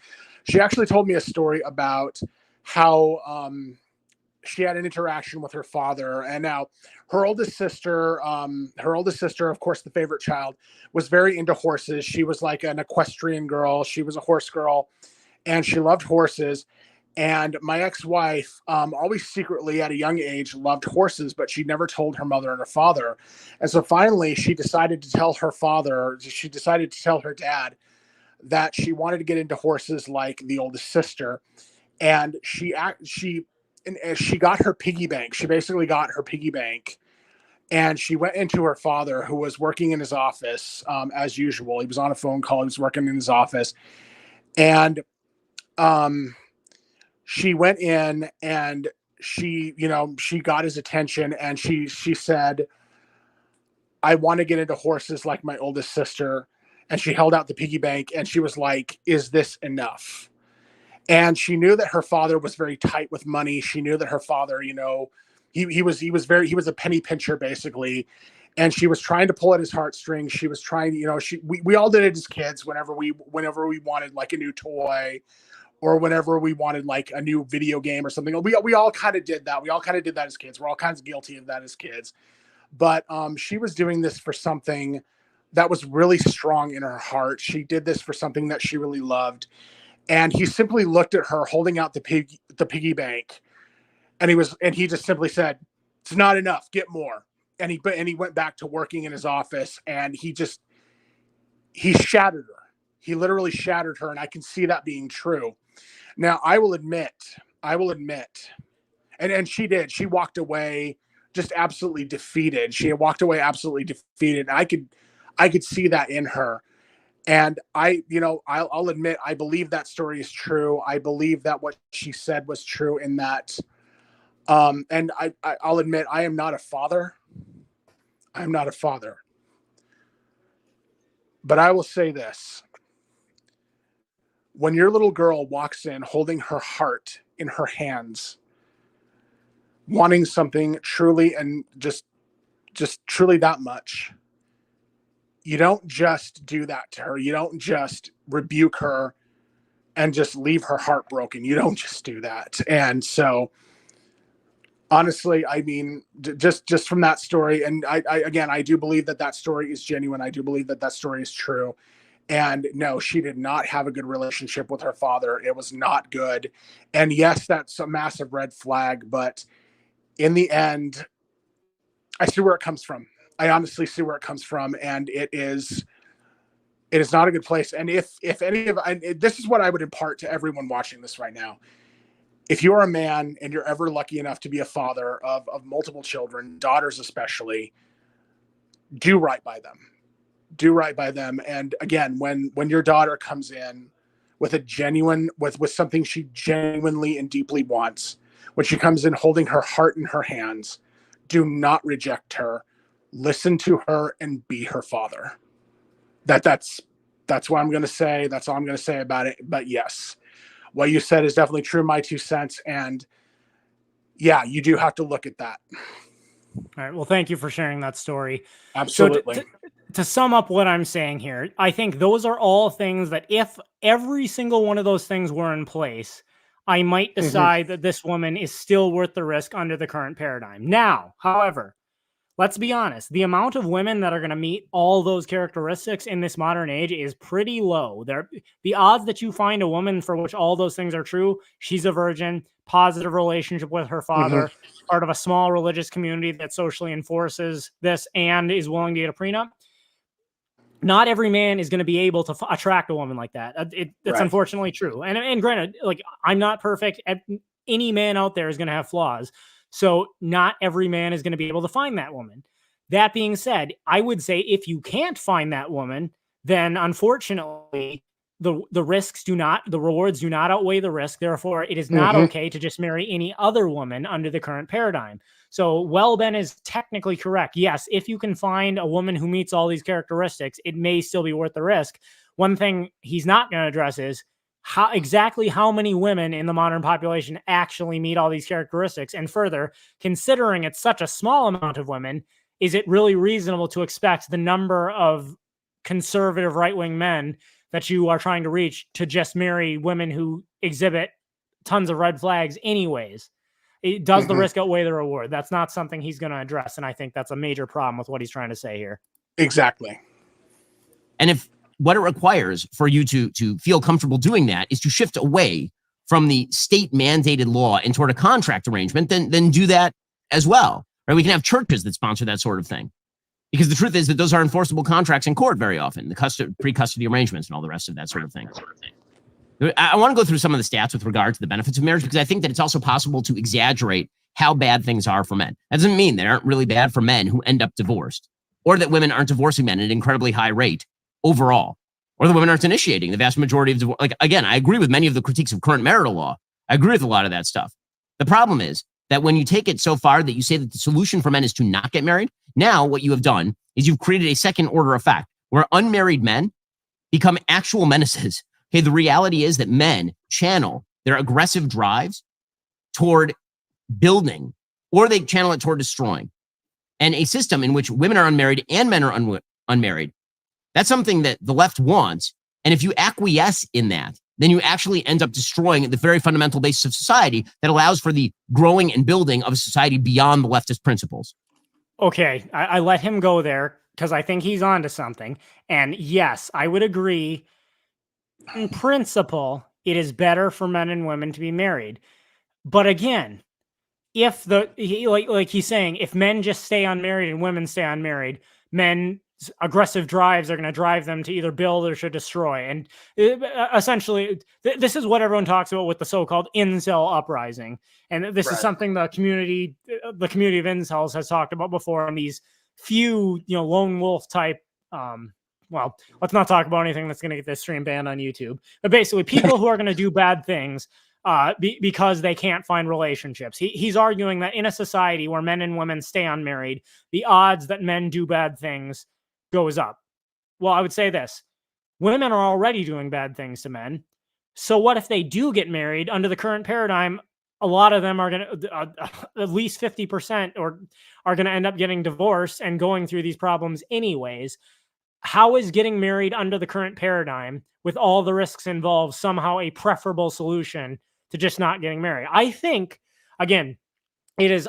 She actually told me a story about how she had an interaction with her father. And now her oldest sister, of course, the favorite child, was very into horses. She was like an equestrian girl. She was a horse girl, and she loved horses. And my ex-wife always secretly at a young age loved horses, but she never told her mother and her father. And so finally she decided to tell her dad that she wanted to get into horses like the oldest sister. And she got her piggy bank. She basically got her piggy bank, and she went into her father, who was working in his office as usual. He was on a phone call. He was working in his office. And she went in and she got his attention, and she said, I want to get into horses like my oldest sister. And she held out the piggy bank, and she was like, is this enough? And she knew that her father was very tight with money. She knew that her father, you know, he was a penny pincher basically. And she was trying to pull at his heartstrings. She was trying, you know, we all did it as kids whenever we wanted like a new toy, or whenever we wanted like a new video game or something. We all kind of did that. We all kind of did that as kids. We're all kinds of guilty of that as kids. But she was doing this for something that was really strong in her heart. She did this for something that she really loved. And he simply looked at her holding out the piggy bank. And he just simply said, "It's not enough, get more." And he went back to working in his office, and he shattered her. He literally shattered her. And I can see that being true. Now I will admit, and she did, she walked away just absolutely defeated. She walked away absolutely defeated. And I could see that in her. And I'll admit, I believe that story is true. I believe that what she said was true in that. And I'll admit, I am not a father. I'm not a father. But I will say this. When your little girl walks in holding her heart in her hands, wanting something truly and just truly that much, you don't just do that to her. You don't just rebuke her and just leave her heartbroken. You don't just do that. And so honestly, I mean, just from that story, and I do believe that story is genuine. I do believe that story is true. And no, she did not have a good relationship with her father. It was not good. And yes, that's a massive red flag. But in the end, I see where it comes from. I honestly see where it comes from. And it is not a good place. And if any of, this is what I would impart to everyone watching this right now. If you're a man and you're ever lucky enough to be a father of multiple children, daughters especially, do right by them. Do right by them. And again, when your daughter comes in with with something she genuinely and deeply wants, when she comes in holding her heart in her hands, do not reject her. Listen to her and be her father. That's what I'm going to say. That's all I'm going to say about it. But yes, what you said is definitely true. My 2 cents. And yeah, you do have to look at that. All right. Well, thank you for sharing that story. Absolutely. So to sum up what I'm saying here, I think those are all things that if every single one of those things were in place, I might decide that this woman is still worth the risk under the current paradigm. Now, however, let's be honest, the amount of women that are going to meet all those characteristics in this modern age is pretty low. The odds that you find a woman for which all those things are true, she's a virgin, positive relationship with her father, part of a small religious community that socially enforces this and is willing to get a prenup. Not every man is going to be able to attract a woman like that. That's right. Unfortunately true. And granted, like, I'm not perfect. Any man out there is going to have flaws. So not every man is going to be able to find that woman. That being said, I would say if you can't find that woman, then unfortunately the rewards do not outweigh the risk. Therefore, it is not okay to just marry any other woman under the current paradigm. So Ben is technically correct. Yes, if you can find a woman who meets all these characteristics, it may still be worth the risk. One thing he's not going to address is how many women in the modern population actually meet all these characteristics. And further, considering it's such a small amount of women, is it really reasonable to expect the number of conservative right-wing men that you are trying to reach to just marry women who exhibit tons of red flags anyways? Does the risk outweigh the reward? That's not something he's going to address. And I think that's a major problem with what he's trying to say here. Exactly. And if what it requires for you to feel comfortable doing that is to shift away from the state mandated law and toward a contract arrangement, then do that as well. Right? We can have churches that sponsor that sort of thing. Because the truth is that those are enforceable contracts in court very often, the pre-custody arrangements and all the rest of that sort of thing. I want to go through some of the stats with regard to the benefits of marriage, because I think that it's also possible to exaggerate how bad things are for men. That doesn't mean they aren't really bad for men who end up divorced, or that women aren't divorcing men at an incredibly high rate overall, or that women aren't initiating the vast majority of divorce. Like, again, I agree with many of the critiques of current marital law. I agree with a lot of that stuff. The problem is that when you take it so far that you say that the solution for men is to not get married, now what you have done is you've created a second order effect where unmarried men become actual menaces. Okay, the reality is that men channel their aggressive drives toward building, or they channel it toward destroying. And a system in which women are unmarried and men are unmarried, that's something that the left wants. And if you acquiesce in that, then you actually end up destroying the very fundamental basis of society that allows for the growing and building of a society beyond the leftist principles. Okay, I let him go there because I think he's onto something. And yes, I would agree. In principle, it is better for men and women to be married. But again, if like he's saying, if men just stay unmarried and women stay unmarried, men's aggressive drives are going to drive them to either build or to destroy. And essentially, this is what everyone talks about with the so-called incel uprising. And this is something the community of incels has talked about before. And these few, lone wolf type, well, let's not talk about anything that's going to get this stream banned on YouTube. But basically, people who are going to do bad things because they can't find relationships. He's arguing that in a society where men and women stay unmarried, the odds that men do bad things goes up. Well, I would say this. Women are already doing bad things to men. So what if they do get married under the current paradigm? A lot of them are going to, at least 50% or are going to end up getting divorced and going through these problems anyways. How is getting married under the current paradigm with all the risks involved somehow a preferable solution to just not getting married? I think, again, it is,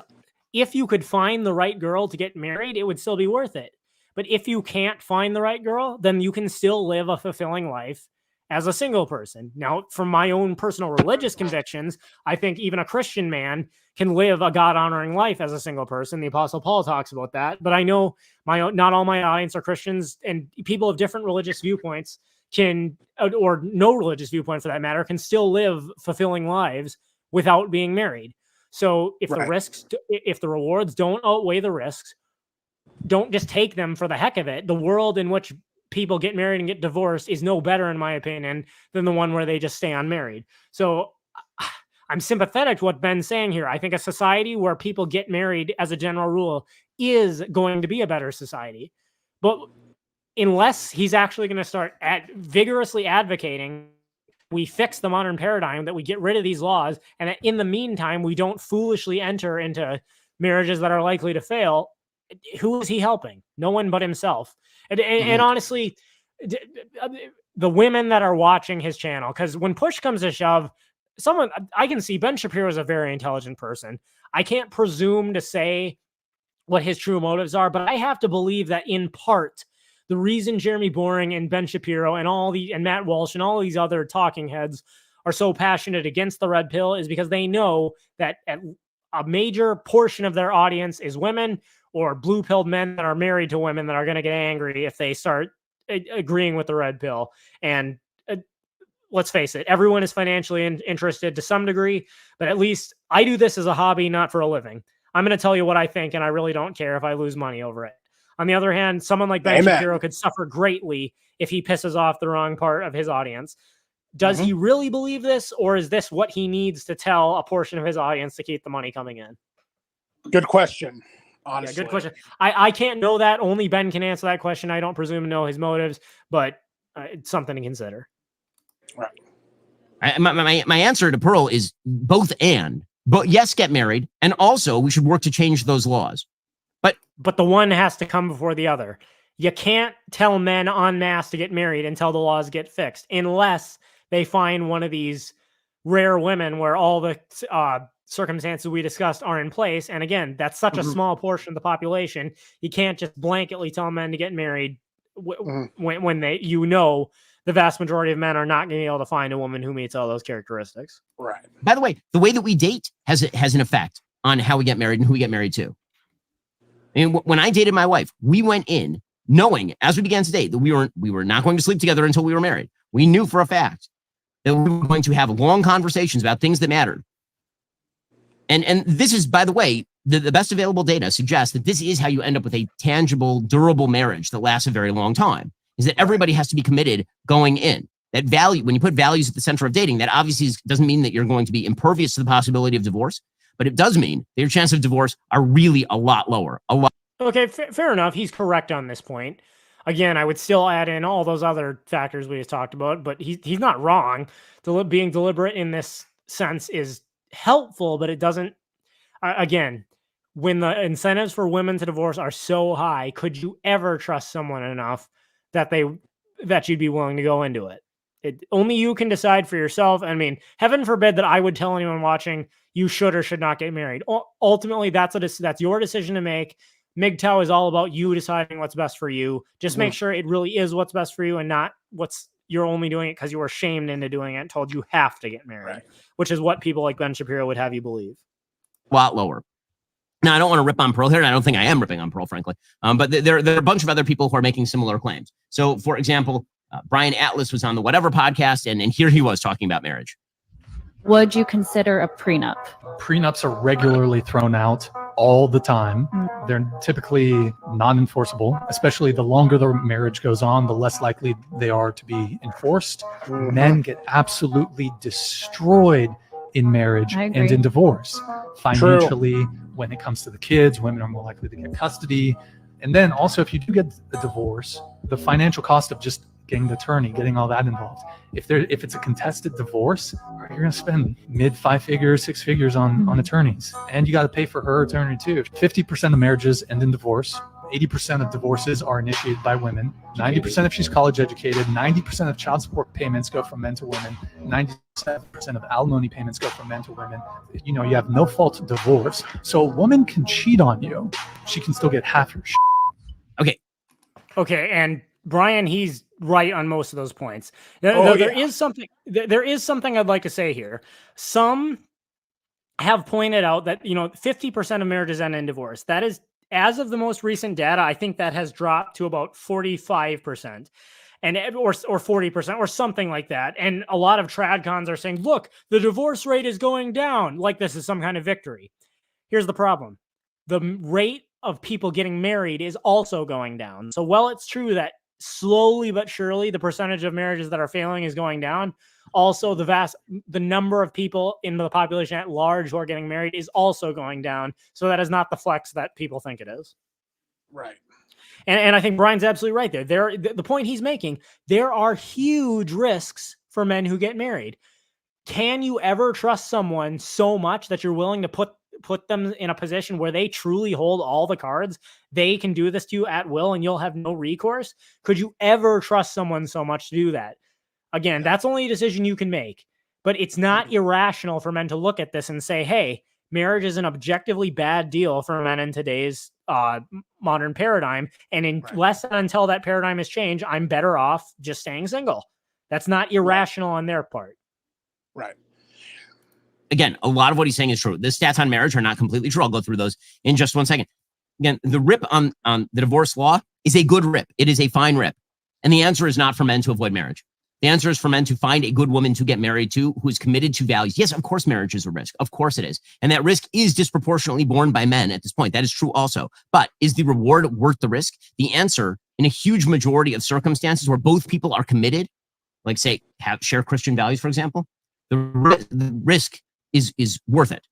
if you could find the right girl to get married, it would still be worth it. But if you can't find the right girl, then you can still live a fulfilling life as a single person. Now, from my own personal religious convictions, I think even a Christian man can live a God-honoring life as a single person. The Apostle Paul talks about that. But I know not all my audience are Christians, and people of different religious viewpoints can, or no religious viewpoint for that matter, can still live fulfilling lives without being married. So if the risks, if the rewards don't outweigh the risks, don't just take them for the heck of it. The world in which people get married and get divorced is no better, in my opinion, than the one where they just stay unmarried. So I'm sympathetic to what Ben's saying here. I think a society where people get married as a general rule is going to be a better society. But unless he's actually going to start vigorously advocating we fix the modern paradigm, that we get rid of these laws, and that in the meantime, we don't foolishly enter into marriages that are likely to fail, who is he helping? No one but himself. And honestly, the women that are watching his channel, because when push comes to shove, I can see Ben Shapiro is a very intelligent person. I can't presume to say what his true motives are, but I have to believe that in part, the reason Jeremy Boring and Ben Shapiro and Matt Walsh and all these other talking heads are so passionate against the red pill is because they know that a major portion of their audience is women or blue-pilled men that are married to women that are going to get angry if they start agreeing with the red pill. And let's face it, everyone is financially interested to some degree, but at least I do this as a hobby, not for a living. I'm going to tell you what I think, and I really don't care if I lose money over it. On the other hand, someone like Ben Shapiro could suffer greatly if he pisses off the wrong part of his audience. Does he really believe this, or is this what he needs to tell a portion of his audience to keep the money coming in? Good question. Honestly. Yeah, good question. I can't know that. Only Ben can answer that question. I don't presume to know his motives, but it's something to consider. Right. My answer to Pearl is both and. But yes, get married, and also we should work to change those laws. But the one has to come before the other. You can't tell men en masse to get married until the laws get fixed, unless they find one of these rare women where all the circumstances we discussed are in place. And again, that's such a small portion of the population. You can't just blanketly tell men to get married when the vast majority of men are not going to be able to find a woman who meets all those characteristics. Right. By the way, the way that we date has an effect on how we get married and who we get married to. I mean, when I dated my wife, we went in knowing as we began to date that we were not going to sleep together until we were married. We knew for a fact that we were going to have long conversations about things that mattered. And this is, by the way, the best available data suggests that this is how you end up with a tangible, durable marriage that lasts a very long time, is that everybody has to be committed going in. That value, when you put values at the center of dating, that obviously doesn't mean that you're going to be impervious to the possibility of divorce, but it does mean that your chances of divorce are really a lot lower. Okay, fair enough. He's correct on this point. Again, I would still add in all those other factors we just talked about, but he's not wrong. Being deliberate in this sense is helpful, but it doesn't, again, when the incentives for women to divorce are so high, could you ever trust someone enough that you'd be willing to go into it? Only you can decide for yourself. I mean, heaven forbid that I would tell anyone watching you should or should not get married. Ultimately, that's your decision to make. MGTOW is all about you deciding what's best for you. Just make sure it really is what's best for you and not you're only doing it because you were shamed into doing it and told you have to get married, which is what people like Ben Shapiro would have you believe. A lot lower. Now, I don't want to rip on Pearl here, and I don't think I am ripping on Pearl, frankly. But there are a bunch of other people who are making similar claims. So, for example, Brian Atlas was on the Whatever podcast, and here he was talking about marriage. Would you consider a prenup? Prenups are regularly thrown out all the time. They're typically non-enforceable, especially the longer the marriage goes on, the less likely they are to be enforced. Men get absolutely destroyed in marriage and in divorce. Financially, when it comes to the kids, women are more likely to get custody. And then also, if you do get a divorce, the financial cost of just getting the attorney, getting all that involved. If it's a contested divorce, you're going to spend mid 5 figures, 6 figures on attorneys. And you got to pay for her attorney too. 50% of marriages end in divorce. 80% of divorces are initiated by women. 90% if she's college educated. 90% of child support payments go from men to women. 97% of alimony payments go from men to women. You know, you have no fault divorce. So a woman can cheat on you. She can still get half your shit. Okay. And Brian, he's right on most of those points. There is something I'd like to say here. Some have pointed out that, 50% of marriages end in divorce. That is, as of the most recent data, I think that has dropped to about 45% or 40% or something like that. And a lot of TradCons are saying, look, the divorce rate is going down, like this is some kind of victory. Here's the problem. The rate of people getting married is also going down. So while it's true that slowly but surely the percentage of marriages that are failing is going down, also the number of people in the population at large who are getting married is also going down. So that is not the flex that people think it is. Right. And I think Brian's absolutely right there. The point he's making, there are huge risks for men who get married. Can you ever trust someone so much that you're willing to put them in a position where they truly hold all the cards? They can do this to you at will and you'll have no recourse. Could you ever trust someone so much to do that? Again, that's only a decision you can make, but it's not irrational for men to look at this and say, hey, marriage is an objectively bad deal for men in today's modern paradigm. And unless and until that paradigm has changed, I'm better off just staying single. That's not irrational on their part. Right. Again, a lot of what he's saying is true. The stats on marriage are not completely true. I'll go through those in just 1 second. Again, the rip on the divorce law is a good rip. It is a fine rip. And the answer is not for men to avoid marriage. The answer is for men to find a good woman to get married to who is committed to values. Yes, of course, marriage is a risk. Of course it is. And that risk is disproportionately borne by men at this point. That is true also. But is the reward worth the risk? The answer, in a huge majority of circumstances where both people are committed, like say, share Christian values, for example, the risk is worth it.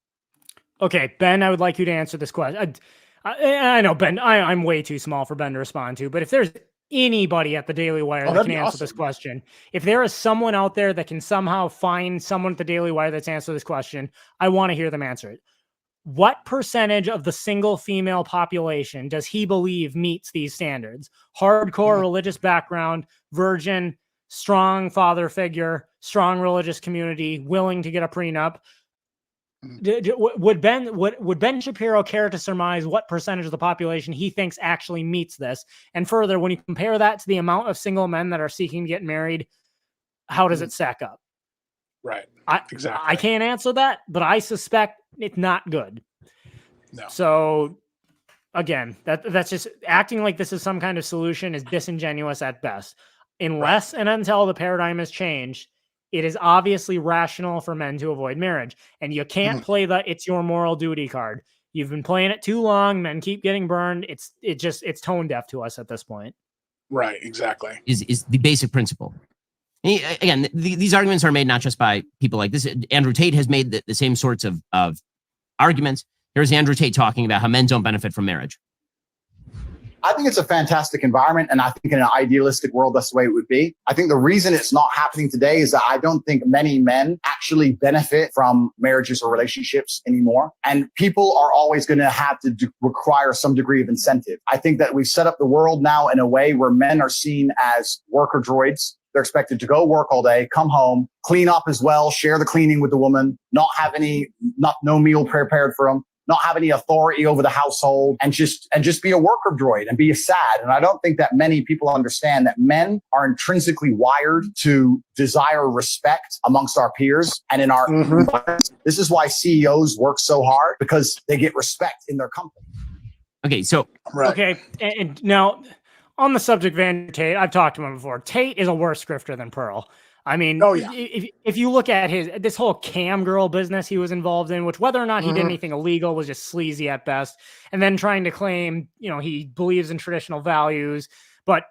Okay, Ben, I would like you to answer this question. I know, Ben, I'm way too small for Ben to respond to, but if there's anybody at the Daily Wire that can answer this question, if there is someone out there that can somehow find someone at the Daily Wire that's answered this question, I want to hear them answer it. What percentage of the single female population does he believe meets these standards? Hardcore religious background, virgin, strong father figure, strong religious community, willing to get a prenup. Would Ben Shapiro care to surmise what percentage of the population he thinks actually meets this? And further, when you compare that to the amount of single men that are seeking to get married, how does it stack up? Right. Exactly. I can't answer that, but I suspect it's not good. No. So again, that's just acting like this is some kind of solution is disingenuous at best. Unless and until the paradigm has changed, it is obviously rational for men to avoid marriage. And you can't play the it's your moral duty card. You've been playing it too long. Men keep getting burned. It's tone deaf to us at this point. Right, exactly. Is the basic principle. Again, these arguments are made not just by people like this. Andrew Tate has made the same sorts of arguments. Here's Andrew Tate talking about how men don't benefit from marriage. I think it's a fantastic environment, and I think in an idealistic world, that's the way it would be. I think the reason it's not happening today is that I don't think many men actually benefit from marriages or relationships anymore. And people are always going to have to require some degree of incentive. I think that we've set up the world now in a way where men are seen as worker droids. They're expected to go work all day, come home, clean up as well, share the cleaning with the woman, no meal prepared for them, not have any authority over the household, and just be a worker droid and be sad. And I don't think that many people understand that men are intrinsically wired to desire respect amongst our peers and in our This is why CEOs work so hard, because they get respect in their company. Okay, so okay, and now on the subject of Andrew Tate, I've talked to him before. Tate is a worse grifter than Pearl. I mean, if you look at this whole cam girl business he was involved in, which whether or not he did anything illegal was just sleazy at best, and then trying to claim, he believes in traditional values, but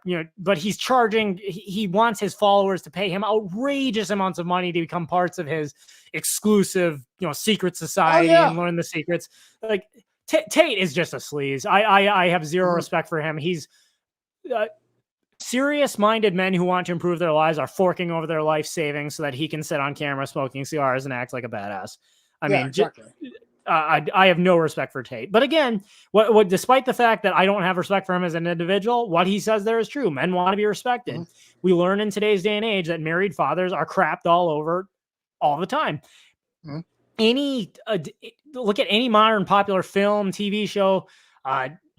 he's charging, he wants his followers to pay him outrageous amounts of money to become parts of his exclusive, secret society and learn the secrets. Like Tate is just a sleaze. I have zero respect for him. He's serious-minded men who want to improve their lives are forking over their life savings so that he can sit on camera smoking cigars and act like a badass. I mean, exactly. I have no respect for Tate. But again, what despite the fact that I don't have respect for him as an individual, what he says there is true. Men want to be respected. We learn in today's day and age that married fathers are crapped all over all the time. Look at any modern popular film, TV show,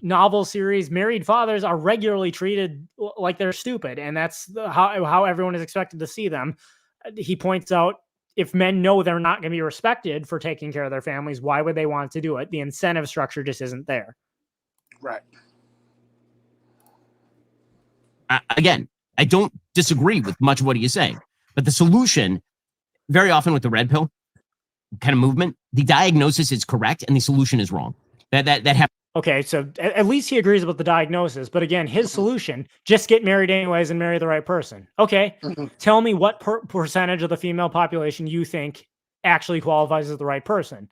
novel series, married fathers are regularly treated like they're stupid, and that's how everyone is expected to see them. He points out, if men know they're not going to be respected for taking care of their families, why would they want to do it? The incentive structure just isn't there. Right. Again, I don't disagree with much of what he is saying, but the solution, very often with the red pill kind of movement, the diagnosis is correct and the solution is wrong. That happens. Okay, so at least he agrees about the diagnosis. But again, his solution, just get married anyways and marry the right person. Okay, tell me what percentage of the female population you think actually qualifies as the right person.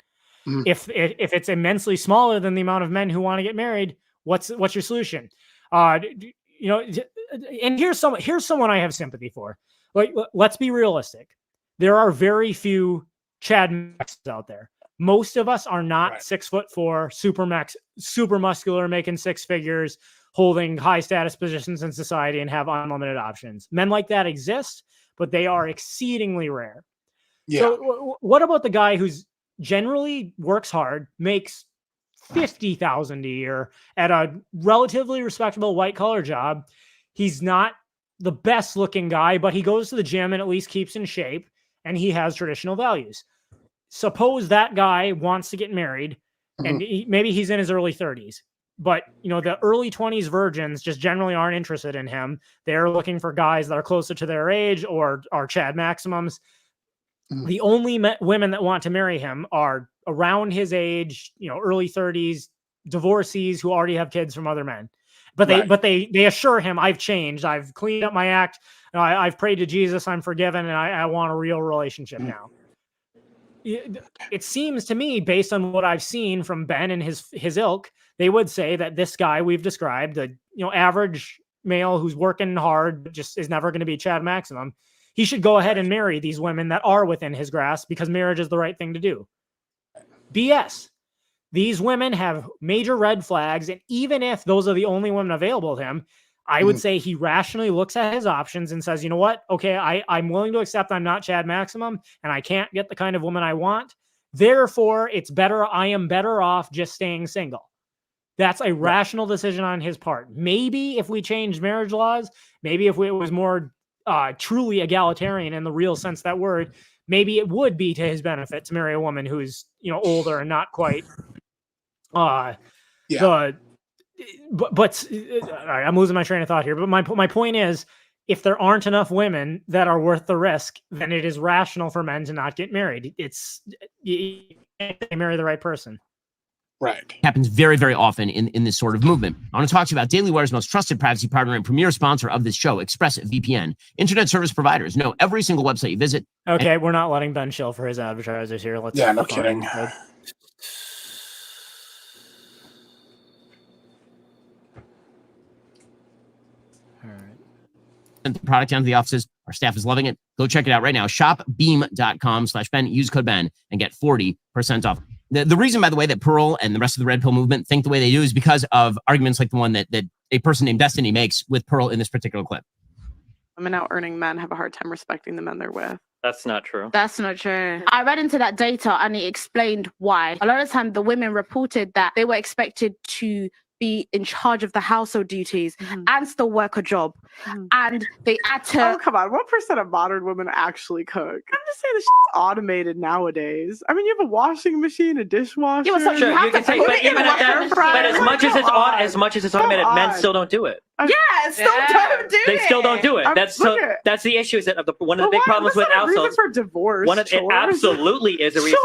If it's immensely smaller than the amount of men who want to get married, what's your solution? And here's someone I have sympathy for. Like, let's be realistic. There are very few Chad Maxes out there. Most of us are not 6'4", super muscular, making six figures, holding high status positions in society, and have unlimited options. Men like that exist, but they are exceedingly rare. Yeah. So what about the guy who's generally works hard, makes $50,000 a year at a relatively respectable white collar job? He's not the best looking guy, but he goes to the gym and at least keeps in shape, and he has traditional values. Suppose that guy wants to get married, and maybe he's in his early 30s, but the early 20s virgins just generally aren't interested in him. They're looking for guys that are closer to their age or are Chad Maximums. The only women that want to marry him are around his age, early 30s, divorcees who already have kids from other men. But they assure him, I've changed. I've cleaned up my act. I've prayed to Jesus. I'm forgiven. And I want a real relationship now. It seems to me, based on what I've seen from Ben and his ilk, they would say that this guy we've described, the average male who's working hard, just is never going to be Chad Maximum. He should go ahead and marry these women that are within his grasp because marriage is the right thing to do. BS. These women have major red flags, and even if those are the only women available to him, I would say he rationally looks at his options and says, you know what? Okay, I'm willing to accept I'm not Chad Maximum and I can't get the kind of woman I want. Therefore, I am better off just staying single. That's a rational decision on his part. Maybe if we changed marriage laws, maybe if it was more truly egalitarian in the real sense of that word, maybe it would be to his benefit to marry a woman who's, older and not quite But I'm losing my train of thought here. But my point is, if there aren't enough women that are worth the risk, then it is rational for men to not get married. You can't marry the right person. Right. Happens very, very often in this sort of movement. I want to talk to you about Daily Wire's most trusted privacy partner and premier sponsor of this show, ExpressVPN. Internet service providers know every single website you visit. Okay, we're not letting Ben shill for his advertisers here. No kidding. All right. Sent the product down to the offices. Our staff is loving it. Go check it out right now. Shopbeam.com/Ben. Use code Ben and get 40% off. The reason, by the way, that Pearl and the rest of the Red Pill movement think the way they do is because of arguments like the one that a person named Destiny makes with Pearl in this particular clip. Women out earning men have a hard time respecting the men they're with. That's not true. That's not true. I read into that data and it explained why. A lot of the time, the women reported that they were expected to be in charge of the household duties and still work a job. And they had to... Oh, come on. What percent of modern women actually cook? I'm just saying this shit's automated nowadays. I mean, you have a washing machine, a dishwasher. Yeah, but so Sure, you can say, but as much as it's automated, men still don't do it. Yeah, still don't do it. They still don't do it. That's the issue. Is that one of the big problems with households for divorce? It absolutely is a reason.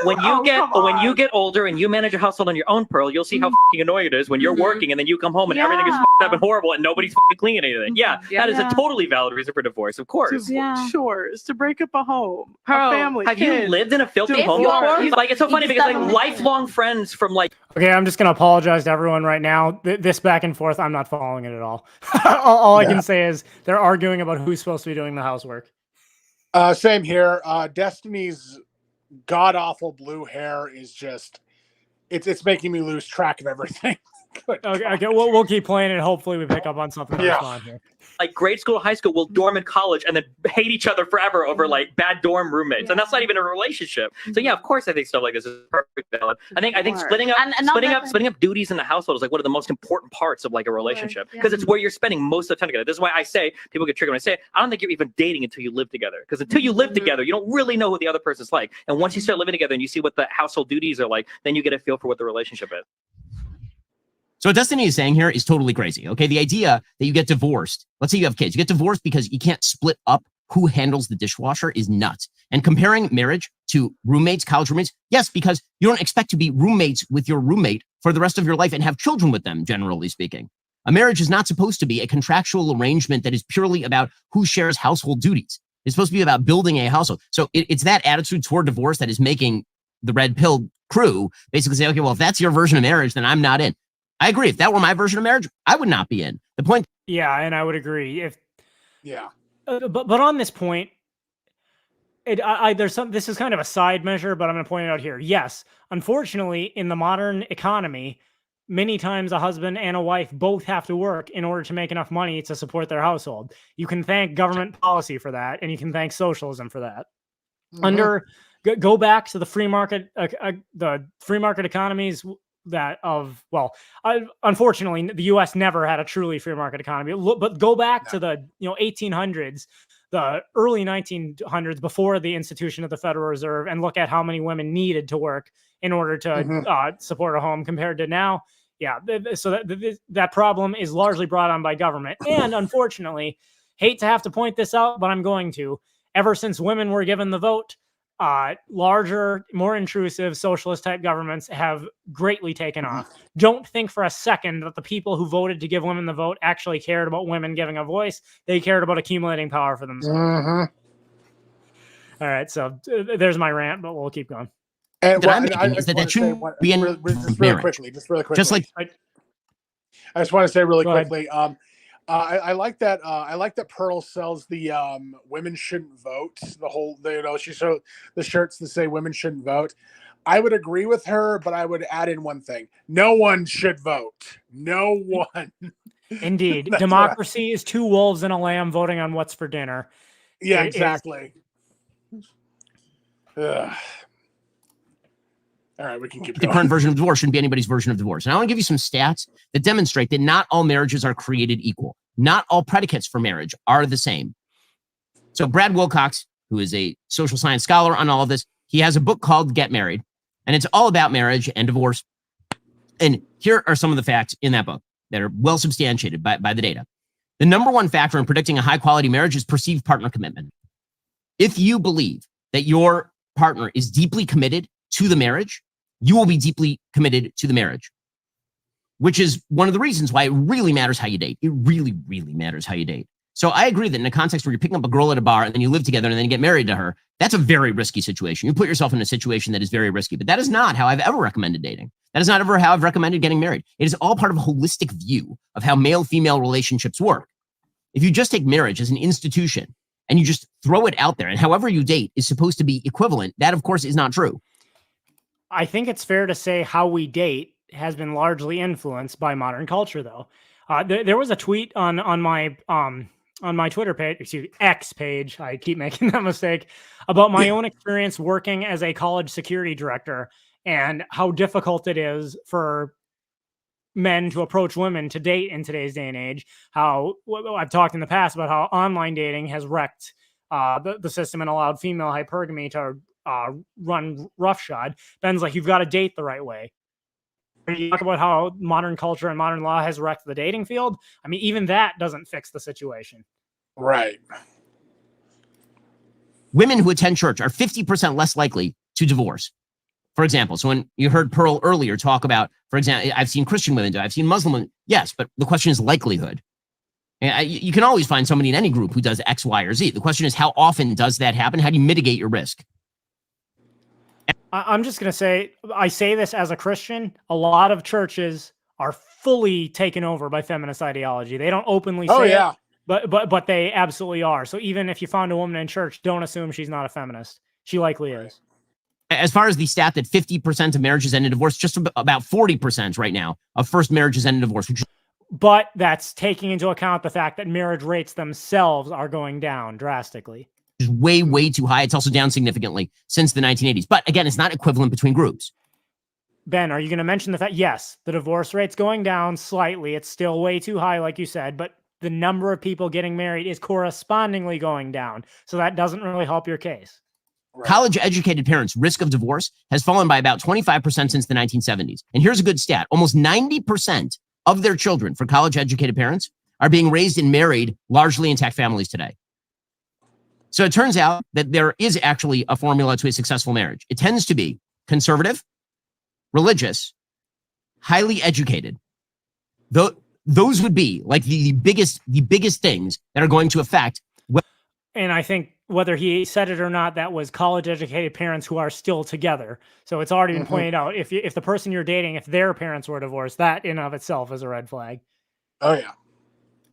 When you get older and you manage a household on your own, Pearl, you'll see how fucking annoying it is when you're working and then you come home and everything is fucked up and horrible and nobody's fucking cleaning anything. Yeah, that is a totally valid reason for divorce, of course. Chores, to break up a home, Pearl, a family. Have you lived in a filthy home before? Like, it's so funny because like lifelong friends from like. Okay, I'm just gonna apologize to everyone right now. This back and forth, I'm not following it at all. all I can say is they're arguing about who's supposed to be doing the housework. Same here. Destiny's god awful blue hair is just it's making me lose track of everything. Okay, we'll keep playing it. Hopefully we pick up on something that's fun here. Like grade school, high school will dorm in college and then hate each other forever over like bad dorm roommates, and that's not even a relationship. So yeah, of course I think stuff like this is perfectly valid. I think splitting up duties in the household is like one of the most important parts of like a relationship because it's where you're spending most of the time together. This is why I say people get triggered when I say I don't think you're even dating until you live together, because until you live together you don't really know who the other person's like, and once you start living together and you see what the household duties are like, then you get a feel for what the relationship is. So what Destiny is saying here is totally crazy. Okay, the idea that you get divorced, let's say you have kids, you get divorced because you can't split up who handles the dishwasher is nuts. And comparing marriage to roommates, college roommates, yes, because you don't expect to be roommates with your roommate for the rest of your life and have children with them, generally speaking. A marriage is not supposed to be a contractual arrangement that is purely about who shares household duties. It's supposed to be about building a household. So it's that attitude toward divorce that is making the Red Pill crew basically say, okay, well, if that's your version of marriage, then I'm not in. I agree. If that were my version of marriage, I would not be in. The point. Yeah, and I would agree. But on this point, there's some. This is kind of a side measure, but I'm going to point it out here. Yes, unfortunately, in the modern economy, many times a husband and a wife both have to work in order to make enough money to support their household. You can thank government policy for that, and you can thank socialism for that. Go back to the free market economies. Unfortunately, the U.S. never had a truly free market economy. But go back to the 1800s, the early 1900s, before the institution of the Federal Reserve, and look at how many women needed to work in order to support a home compared to now. Yeah, so that problem is largely brought on by government. And unfortunately, hate to have to point this out, but I'm going to. Ever since women were given the vote, larger, more intrusive socialist type governments have greatly taken off. Don't think for a second that the people who voted to give women the vote actually cared about women giving a voice. They cared about accumulating power for themselves. All right, so there's my rant, but we'll keep going. And that shouldn't be in marriage. Just really quickly. Just like I just want to say really quickly. I like that. I like that Pearl sells the women shouldn't vote. She showed the shirts that say women shouldn't vote. I would agree with her, but I would add in one thing: no one should vote. No one. Indeed, democracy is two wolves and a lamb voting on what's for dinner. Yeah, exactly. All right, we can keep going. The current version of divorce shouldn't be anybody's version of divorce. And I want to give you some stats that demonstrate that not all marriages are created equal. Not all predicates for marriage are the same. So Brad Wilcox, who is a social science scholar on all of this, he has a book called Get Married, and it's all about marriage and divorce. And here are some of the facts in that book that are well substantiated by the data. The number one factor in predicting a high-quality marriage is perceived partner commitment. If you believe that your partner is deeply committed to the marriage, you will be deeply committed to the marriage, which is one of the reasons why it really matters how you date. It really, really matters how you date. So I agree that in a context where you're picking up a girl at a bar and then you live together and then you get married to her, that's a very risky situation. You put yourself in a situation that is very risky, but that is not how I've ever recommended dating. That is not ever how I've recommended getting married. It is all part of a holistic view of how male-female relationships work. If you just take marriage as an institution and you just throw it out there, and however you date is supposed to be equivalent, that of course is not true. I think it's fair to say how we date has been largely influenced by modern culture, though. There was a tweet on my Twitter page, excuse me, X page. I keep making that mistake, about my own experience working as a college security director and how difficult it is for men to approach women to date in today's day and age. How I've talked in the past about how online dating has wrecked the system and allowed female hypergamy to run roughshod. Ben's like, you've got to date the right way. You talk about how modern culture and modern law has wrecked the dating field. I mean, even that doesn't fix the situation. Right. Women who attend church are 50% less likely to divorce. For example, so when you heard Pearl earlier talk about, for example, I've seen Christian women do, I've seen Muslim women. Yes, but the question is likelihood. You can always find somebody in any group who does X, Y, or Z. The question is, how often does that happen? How do you mitigate your risk? I'm just going to say, I say this as a Christian, a lot of churches are fully taken over by feminist ideology. They don't openly say it, but they absolutely are. So even if you found a woman in church, don't assume she's not a feminist. She likely is. As far as the stat that 50% of marriages end in divorce, just about 40% right now of first marriages end in divorce. But that's taking into account the fact that marriage rates themselves are going down drastically. Is way, way too high. It's also down significantly since the 1980s. But again, it's not equivalent between groups. Ben, are you going to mention the fact? Yes, the divorce rate's going down slightly. It's still way too high, like you said, but the number of people getting married is correspondingly going down. So that doesn't really help your case. Right. College-educated parents' risk of divorce has fallen by about 25% since the 1970s. And here's a good stat. Almost 90% of their children, for college-educated parents, are being raised in married, largely intact families today. So it turns out that there is actually a formula to a successful marriage. It tends to be conservative, religious, highly educated. Those would be like the biggest things that are going to affect. And I think whether he said it or not, that was college-educated parents who are still together. So it's already been pointed out. If the person you're dating, if their parents were divorced, that in and of itself is a red flag. Oh yeah.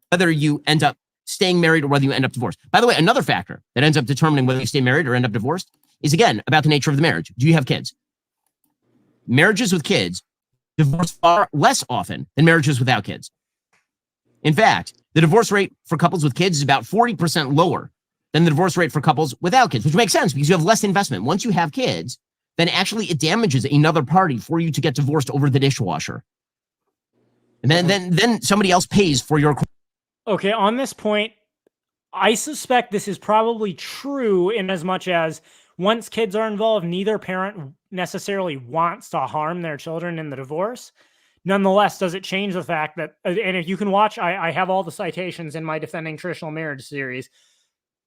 Whether you end up staying married or whether you end up divorced. By the way, another factor that ends up determining whether you stay married or end up divorced is, again, about the nature of the marriage. Do you have kids? Marriages with kids divorce far less often than marriages without kids. In fact, the divorce rate for couples with kids is about 40% lower than the divorce rate for couples without kids, which makes sense because you have less investment. Once you have kids, then actually it damages another party for you to get divorced over the dishwasher. And then somebody else pays for your... Okay, on this point, I suspect this is probably true in as much as once kids are involved, neither parent necessarily wants to harm their children in the divorce. Nonetheless, does it change the fact that, and if you can watch, I have all the citations in my Defending Traditional Marriage series,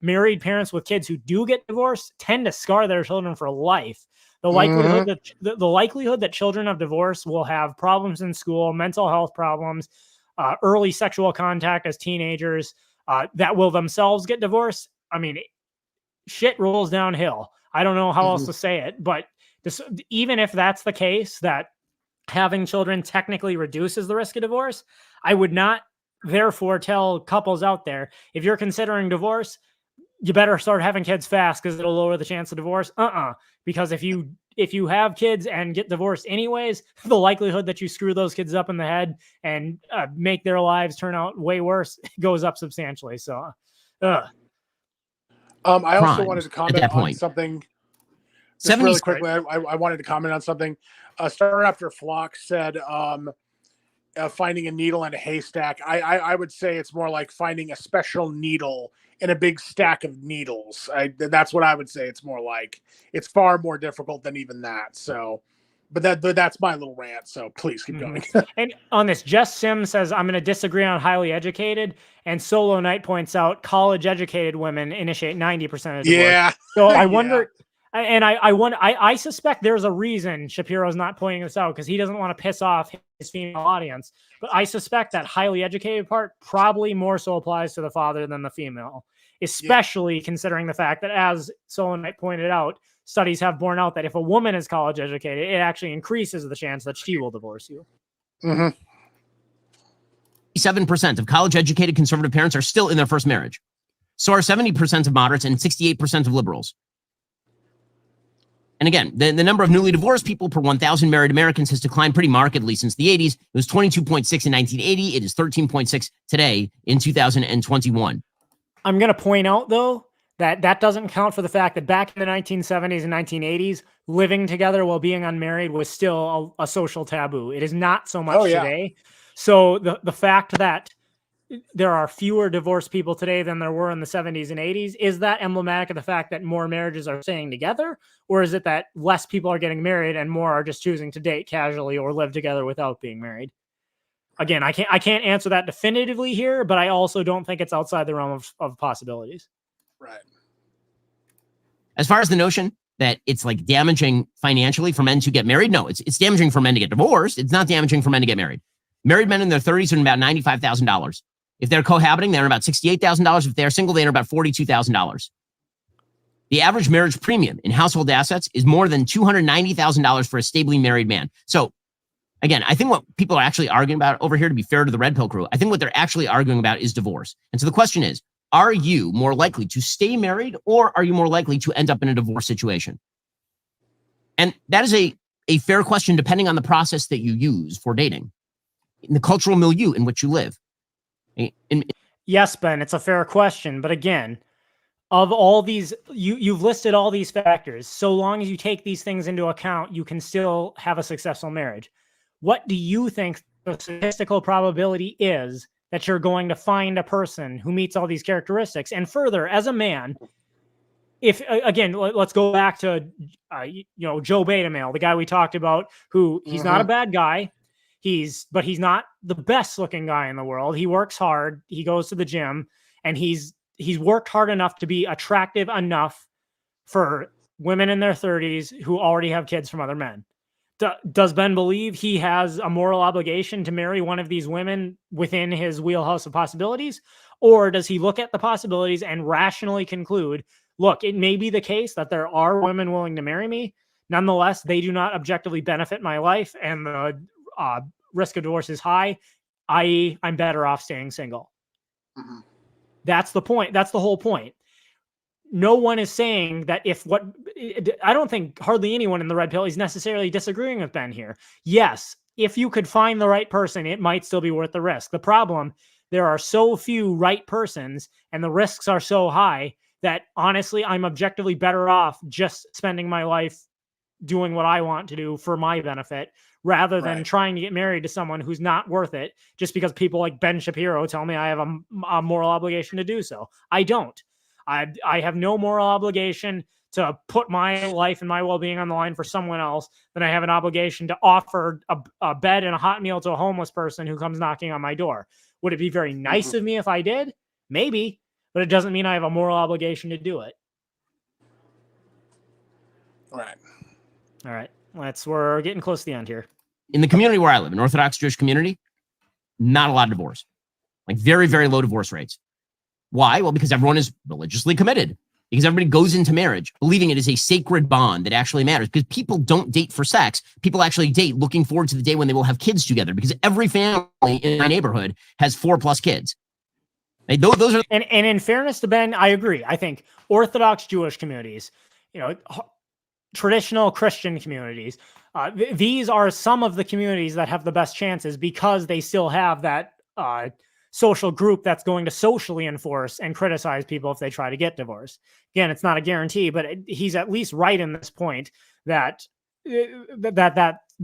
married parents with kids who do get divorced tend to scar their children for life. The likelihood that the likelihood that children of divorce will have problems in school, mental health problems, early sexual contact as teenagers, that will themselves get divorced. I mean, shit rolls downhill. I don't know how else to say it, but even if that's the case, that having children technically reduces the risk of divorce, I would not therefore tell couples out there, if you're considering divorce, you better start having kids fast because it'll lower the chance of divorce. Because if you have kids and get divorced anyways, the likelihood that you screw those kids up in the head and make their lives turn out way worse goes up substantially. So, I also wanted to comment on something. Just really quickly, I wanted to comment on something. Starter After Flock said finding a needle in a haystack. I would say it's more like finding a special needle in a big stack of needles. That's what I would say. It's more like, it's far more difficult than even that. So, but that's my little rant. So please keep going. And on this, Jess Sim says, I'm going to disagree on highly educated, and Solo Knight points out college educated women initiate 90% of divorce. Yeah. So I wonder, and I suspect there's a reason Shapiro's not pointing this out because he doesn't want to piss off his female audience. But I suspect that highly educated part probably more so applies to the father than the female, especially considering the fact that, as Solo Knight pointed out, studies have borne out that if a woman is college educated, it actually increases the chance that she will divorce you. 67% of college-educated conservative parents are still in their first marriage. So are 70% of moderates and 68% of liberals. And again, the number of newly divorced people per 1,000 married Americans has declined pretty markedly since the 80s. It was 22.6 in 1980. It is 13.6 today in 2021. I'm going to point out, though, that that doesn't count for the fact that back in the 1970s and 1980s, living together while being unmarried was still a social taboo. It is not so much today. So the fact that there are fewer divorced people today than there were in the 70s and 80s, is that emblematic of the fact that more marriages are staying together? Or is it that less people are getting married and more are just choosing to date casually or live together without being married? Again, I can't answer that definitively here, but I also don't think it's outside the realm of possibilities. Right. As far as the notion that it's like damaging financially for men to get married, no, it's damaging for men to get divorced. It's not damaging for men to get married. Married men in their 30s earn about $95,000. If they're cohabiting, they earn about $68,000. If they're single, they earn about $42,000. The average marriage premium in household assets is more than $290,000 for a stably married man. So again, I think what people are actually arguing about over here, to be fair to the Red Pill crew, I think what they're actually arguing about is divorce. And so the question is, are you more likely to stay married or are you more likely to end up in a divorce situation? And that is a fair question depending on the process that you use for dating, in the cultural milieu in which you live. Yes, Ben, it's a fair question. But again, of all these, you've listed all these factors. So long as you take these things into account, you can still have a successful marriage. What do you think the statistical probability is that you're going to find a person who meets all these characteristics? And further, as a man, if again, let's go back to Joe Beta-Male, the guy we talked about, who he's not a bad guy. But he's not the best looking guy in the world. He works hard. He goes to the gym, and he's worked hard enough to be attractive enough for women in their 30s who already have kids from other men. Does Ben believe he has a moral obligation to marry one of these women within his wheelhouse of possibilities? Or does he look at the possibilities and rationally conclude, look, it may be the case that there are women willing to marry me. Nonetheless, they do not objectively benefit my life, and the risk of divorce is high, i.e., I'm better off staying single. That's the point. That's the whole point. No one is saying that I don't think hardly anyone in the Red Pill is necessarily disagreeing with Ben here. Yes, if you could find the right person, it might still be worth the risk. The problem, there are so few right persons and the risks are so high that honestly, I'm objectively better off just spending my life doing what I want to do for my benefit, rather than trying to get married to someone who's not worth it just because people like Ben Shapiro tell me I have a moral obligation to do so. I don't. I have no moral obligation to put my life and my well-being on the line for someone else than I have an obligation to offer a bed and a hot meal to a homeless person who comes knocking on my door. Would it be very nice of me if I did? Maybe, but it doesn't mean I have a moral obligation to do it. Right. All right. We're getting close to the end here. In the community where I live, an Orthodox Jewish community, not a lot of divorce, like very, very low divorce rates. Why? Well, because everyone is religiously committed, because everybody goes into marriage believing it is a sacred bond that actually matters, because people don't date for sex. People actually date looking forward to the day when they will have kids together, because every family in my neighborhood has 4+ kids. Those are, and in fairness to Ben, I agree. I think Orthodox Jewish communities, traditional Christian communities, these are some of the communities that have the best chances because they still have that social group that's going to socially enforce and criticize people if they try to get divorced. Again, it's not a guarantee, but he's at least right in this point that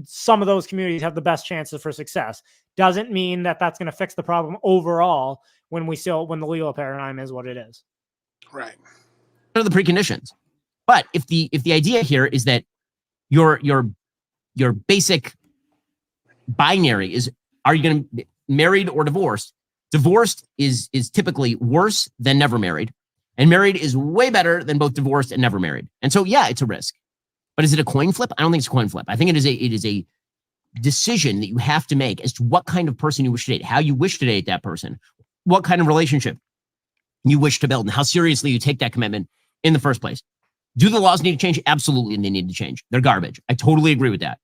some of those communities have the best chances for success. Doesn't mean that that's going to fix the problem overall when the legal paradigm is what it is. Right. What are the preconditions? But if the idea here is that your basic binary is, are you going to be married or divorced? Divorced is typically worse than never married, and married is way better than both divorced and never married. And so, yeah, it's a risk. But is it a coin flip? I don't think it's a coin flip. I think it is a decision that you have to make as to what kind of person you wish to date, how you wish to date that person, what kind of relationship you wish to build, and how seriously you take that commitment in the first place. Do the laws need to change? Absolutely, they need to change. They're garbage. I totally agree with that.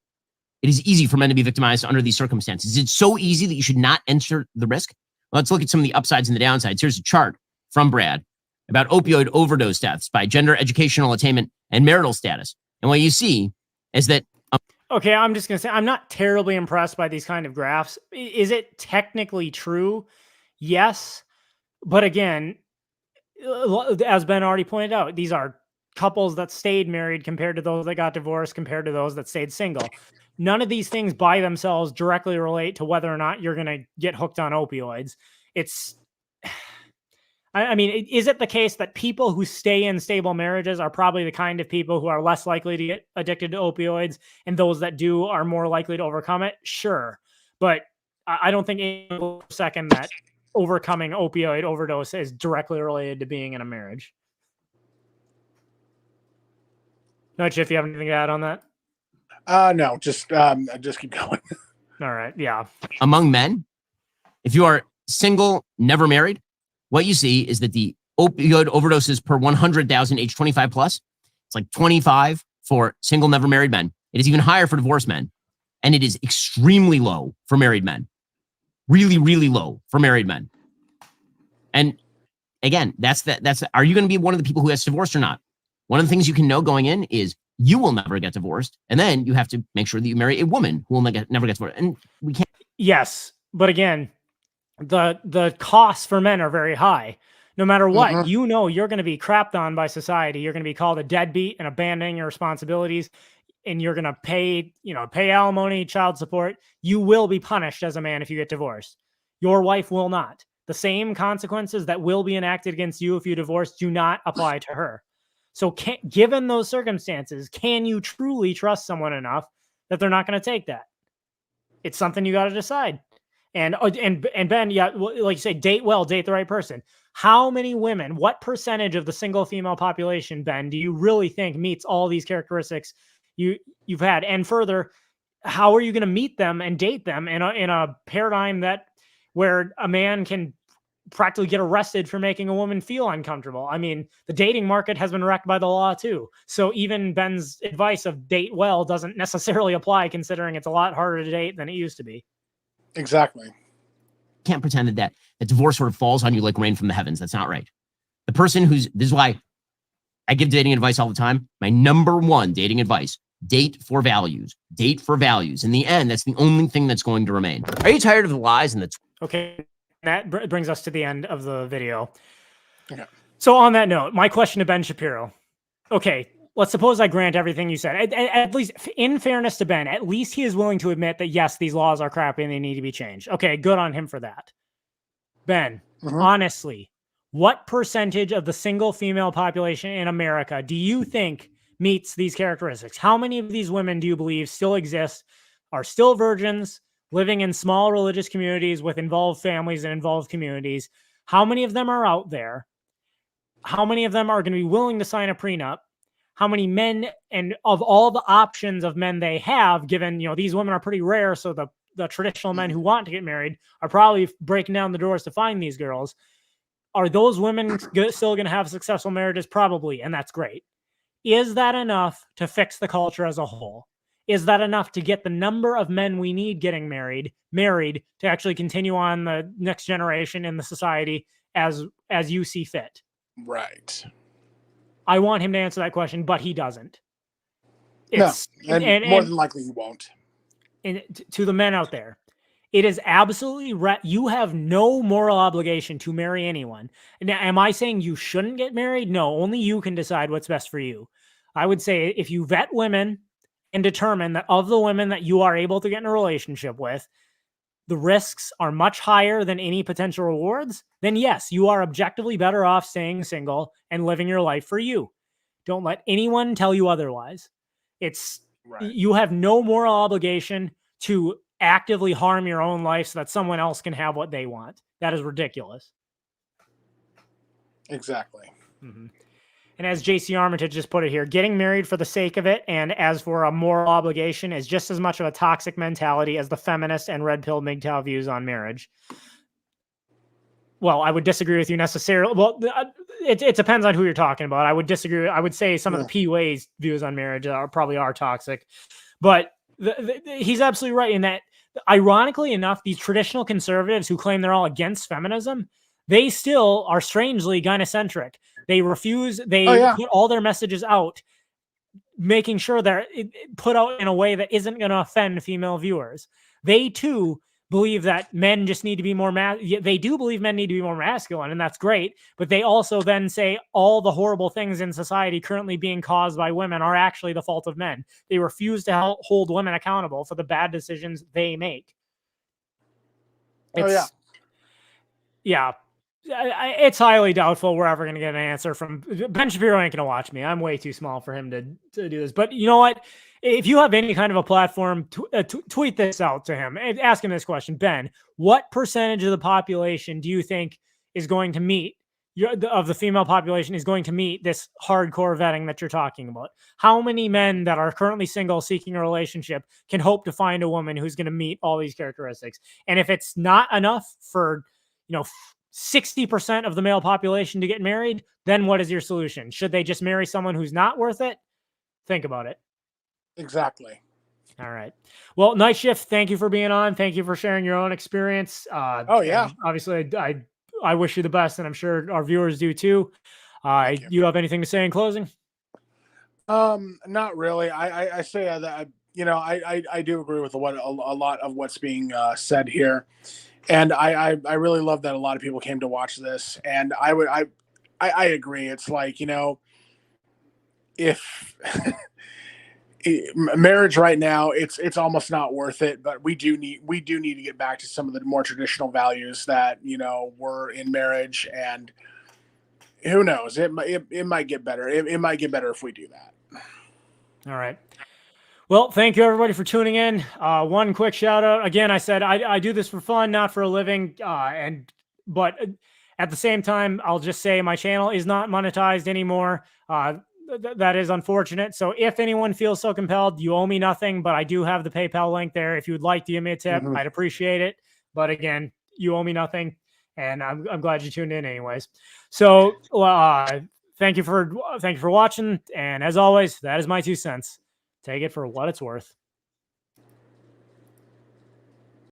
It is easy for men to be victimized under these circumstances. It's so easy that you should not enter the risk. Let's look at some of the upsides and the downsides. Here's a chart from Brad about opioid overdose deaths by gender, educational attainment, and marital status. And what you see is that okay, I'm just going to say, I'm not terribly impressed by these kind of graphs. Is it technically true? Yes. But again, as Ben already pointed out, these are couples that stayed married compared to those that got divorced compared to those that stayed single. None of these things by themselves directly relate to whether or not you're going to get hooked on opioids. It's, I mean, is it the case that people who stay in stable marriages are probably the kind of people who are less likely to get addicted to opioids, and those that do are more likely to overcome it? Sure. But I don't think a second that overcoming opioid overdose is directly related to being in a marriage. Not sure if you have anything to add on that. No, just keep going. All right. Yeah. among men, if you are single, never married, what you see is that the opioid overdoses per 100,000 age 25 plus, it's like 25 for single, never married men. It is even higher for divorced men. And it is extremely low for married men. Really, really low for married men. And again, are you going to be one of the people who gets divorced or not? One of the things you can know going in is you will never get divorced. And then you have to make sure that you marry a woman who will never get divorced. And we can't. Yes. But again, the costs for men are very high. No matter what, you know, you're going to be crapped on by society. You're going to be called a deadbeat and abandoning your responsibilities. And you're going to pay alimony, child support. You will be punished as a man if you get divorced. Your wife will not. The same consequences that will be enacted against you if you divorce do not apply to her. So given those circumstances, can you truly trust someone enough that they're not going to take that? It's something you got to decide. And Ben, yeah, like you say, date well, date the right person. How many women, what percentage of the single female population, Ben, do you really think meets all these characteristics you've had? And further, how are you going to meet them and date them in a paradigm where a man can practically get arrested for making a woman feel uncomfortable? I mean, the dating market has been wrecked by the law too. So even Ben's advice of date well doesn't necessarily apply, considering it's a lot harder to date than it used to be. Exactly. Can't pretend that divorce sort of falls on you like rain from the heavens. That's not right. The person this is why I give dating advice all the time. My number one dating advice: date for values. Date for values. In the end, that's the only thing that's going to remain. Are you tired of the lies and the... Okay, that brings us to the end of the video. Okay. So on that note, my question to Ben Shapiro. Okay, let's suppose I grant everything you said. At least, in fairness to Ben, at least he is willing to admit that, yes, these laws are crappy and they need to be changed. Okay, good on him for that. Ben, honestly, what percentage of the single female population in America do you think meets these characteristics? How many of these women do you believe still exist, are still virgins, living in small religious communities with involved families and involved communities? How many of them are out there? How many of them are going to be willing to sign a prenup? How many men, and of all the options of men they have, given, these women are pretty rare, so the traditional men who want to get married are probably breaking down the doors to find these girls. Are those women still going to have successful marriages? Probably, and that's great. Is that enough to fix the culture as a whole? Is that enough to get the number of men we need getting married to actually continue on the next generation in the society as you see fit? Right. I want him to answer that question, but he doesn't. And more than likely he won't. And to the men out there, it is absolutely you have no moral obligation to marry anyone. Now, am I saying you shouldn't get married? No, only you can decide what's best for you. I would say if you vet women and determine that of the women that you are able to get in a relationship with, the risks are much higher than any potential rewards, then yes, you are objectively better off staying single and living your life for you. Don't let anyone tell you otherwise. You have no moral obligation to actively harm your own life so that someone else can have what they want. That is ridiculous. Exactly. And as JC Armitage just put it here, getting married for the sake of it and as for a moral obligation is just as much of a toxic mentality as the feminist and red pill MGTOW views on marriage. Well, I would disagree with you necessarily. Well, it depends on who you're talking about. I would disagree. I would say some of the PUA's views on marriage are toxic, but he's absolutely right in that ironically enough, these traditional conservatives who claim they're all against feminism, they still are strangely gynocentric. They refuse, they put all their messages out, making sure they're put out in a way that isn't going to offend female viewers. They too believe that men just need to be more they do believe men need to be more masculine, and that's great, but they also then say all the horrible things in society currently being caused by women are actually the fault of men. They refuse to hold women accountable for the bad decisions they make. It's highly doubtful we're ever going to get an answer from Ben Shapiro. Ain't going to watch me. I'm way too small for him to do this. But you know what? If you have any kind of a platform, tweet this out to him and ask him this question. Ben, what percentage of the population do you think is going to meet of the female population is going to meet this hardcore vetting that you're talking about? How many men that are currently single seeking a relationship can hope to find a woman who's going to meet all these characteristics? And if it's not enough for, 60% of the male population to get married, then what is your solution? Should they just marry someone who's not worth it? Think about it. Exactly. All right. Well, Night Shift, thank you for being on. Thank you for sharing your own experience. Obviously, I wish you the best, and I'm sure our viewers do too. You have anything to say in closing? Not really. I say that I do agree with what a lot of what's being said here, and I really love that a lot of people came to watch this, and I agree. It's like, if marriage right now, it's almost not worth it, but we do need to get back to some of the more traditional values that were in marriage, and who knows, it might get better. It might get better if we do that. All right. Well, thank you everybody for tuning in. One quick shout out. Again, I said I do this for fun, not for a living. But at the same time, I'll just say my channel is not monetized anymore. That is unfortunate. So if anyone feels so compelled, you owe me nothing, but I do have the PayPal link there. If you would like to give me a tip, I'd appreciate it. But again, you owe me nothing, and I'm glad you tuned in anyways. So thank you for watching. And as always, that is my 2 cents. Take it for what it's worth.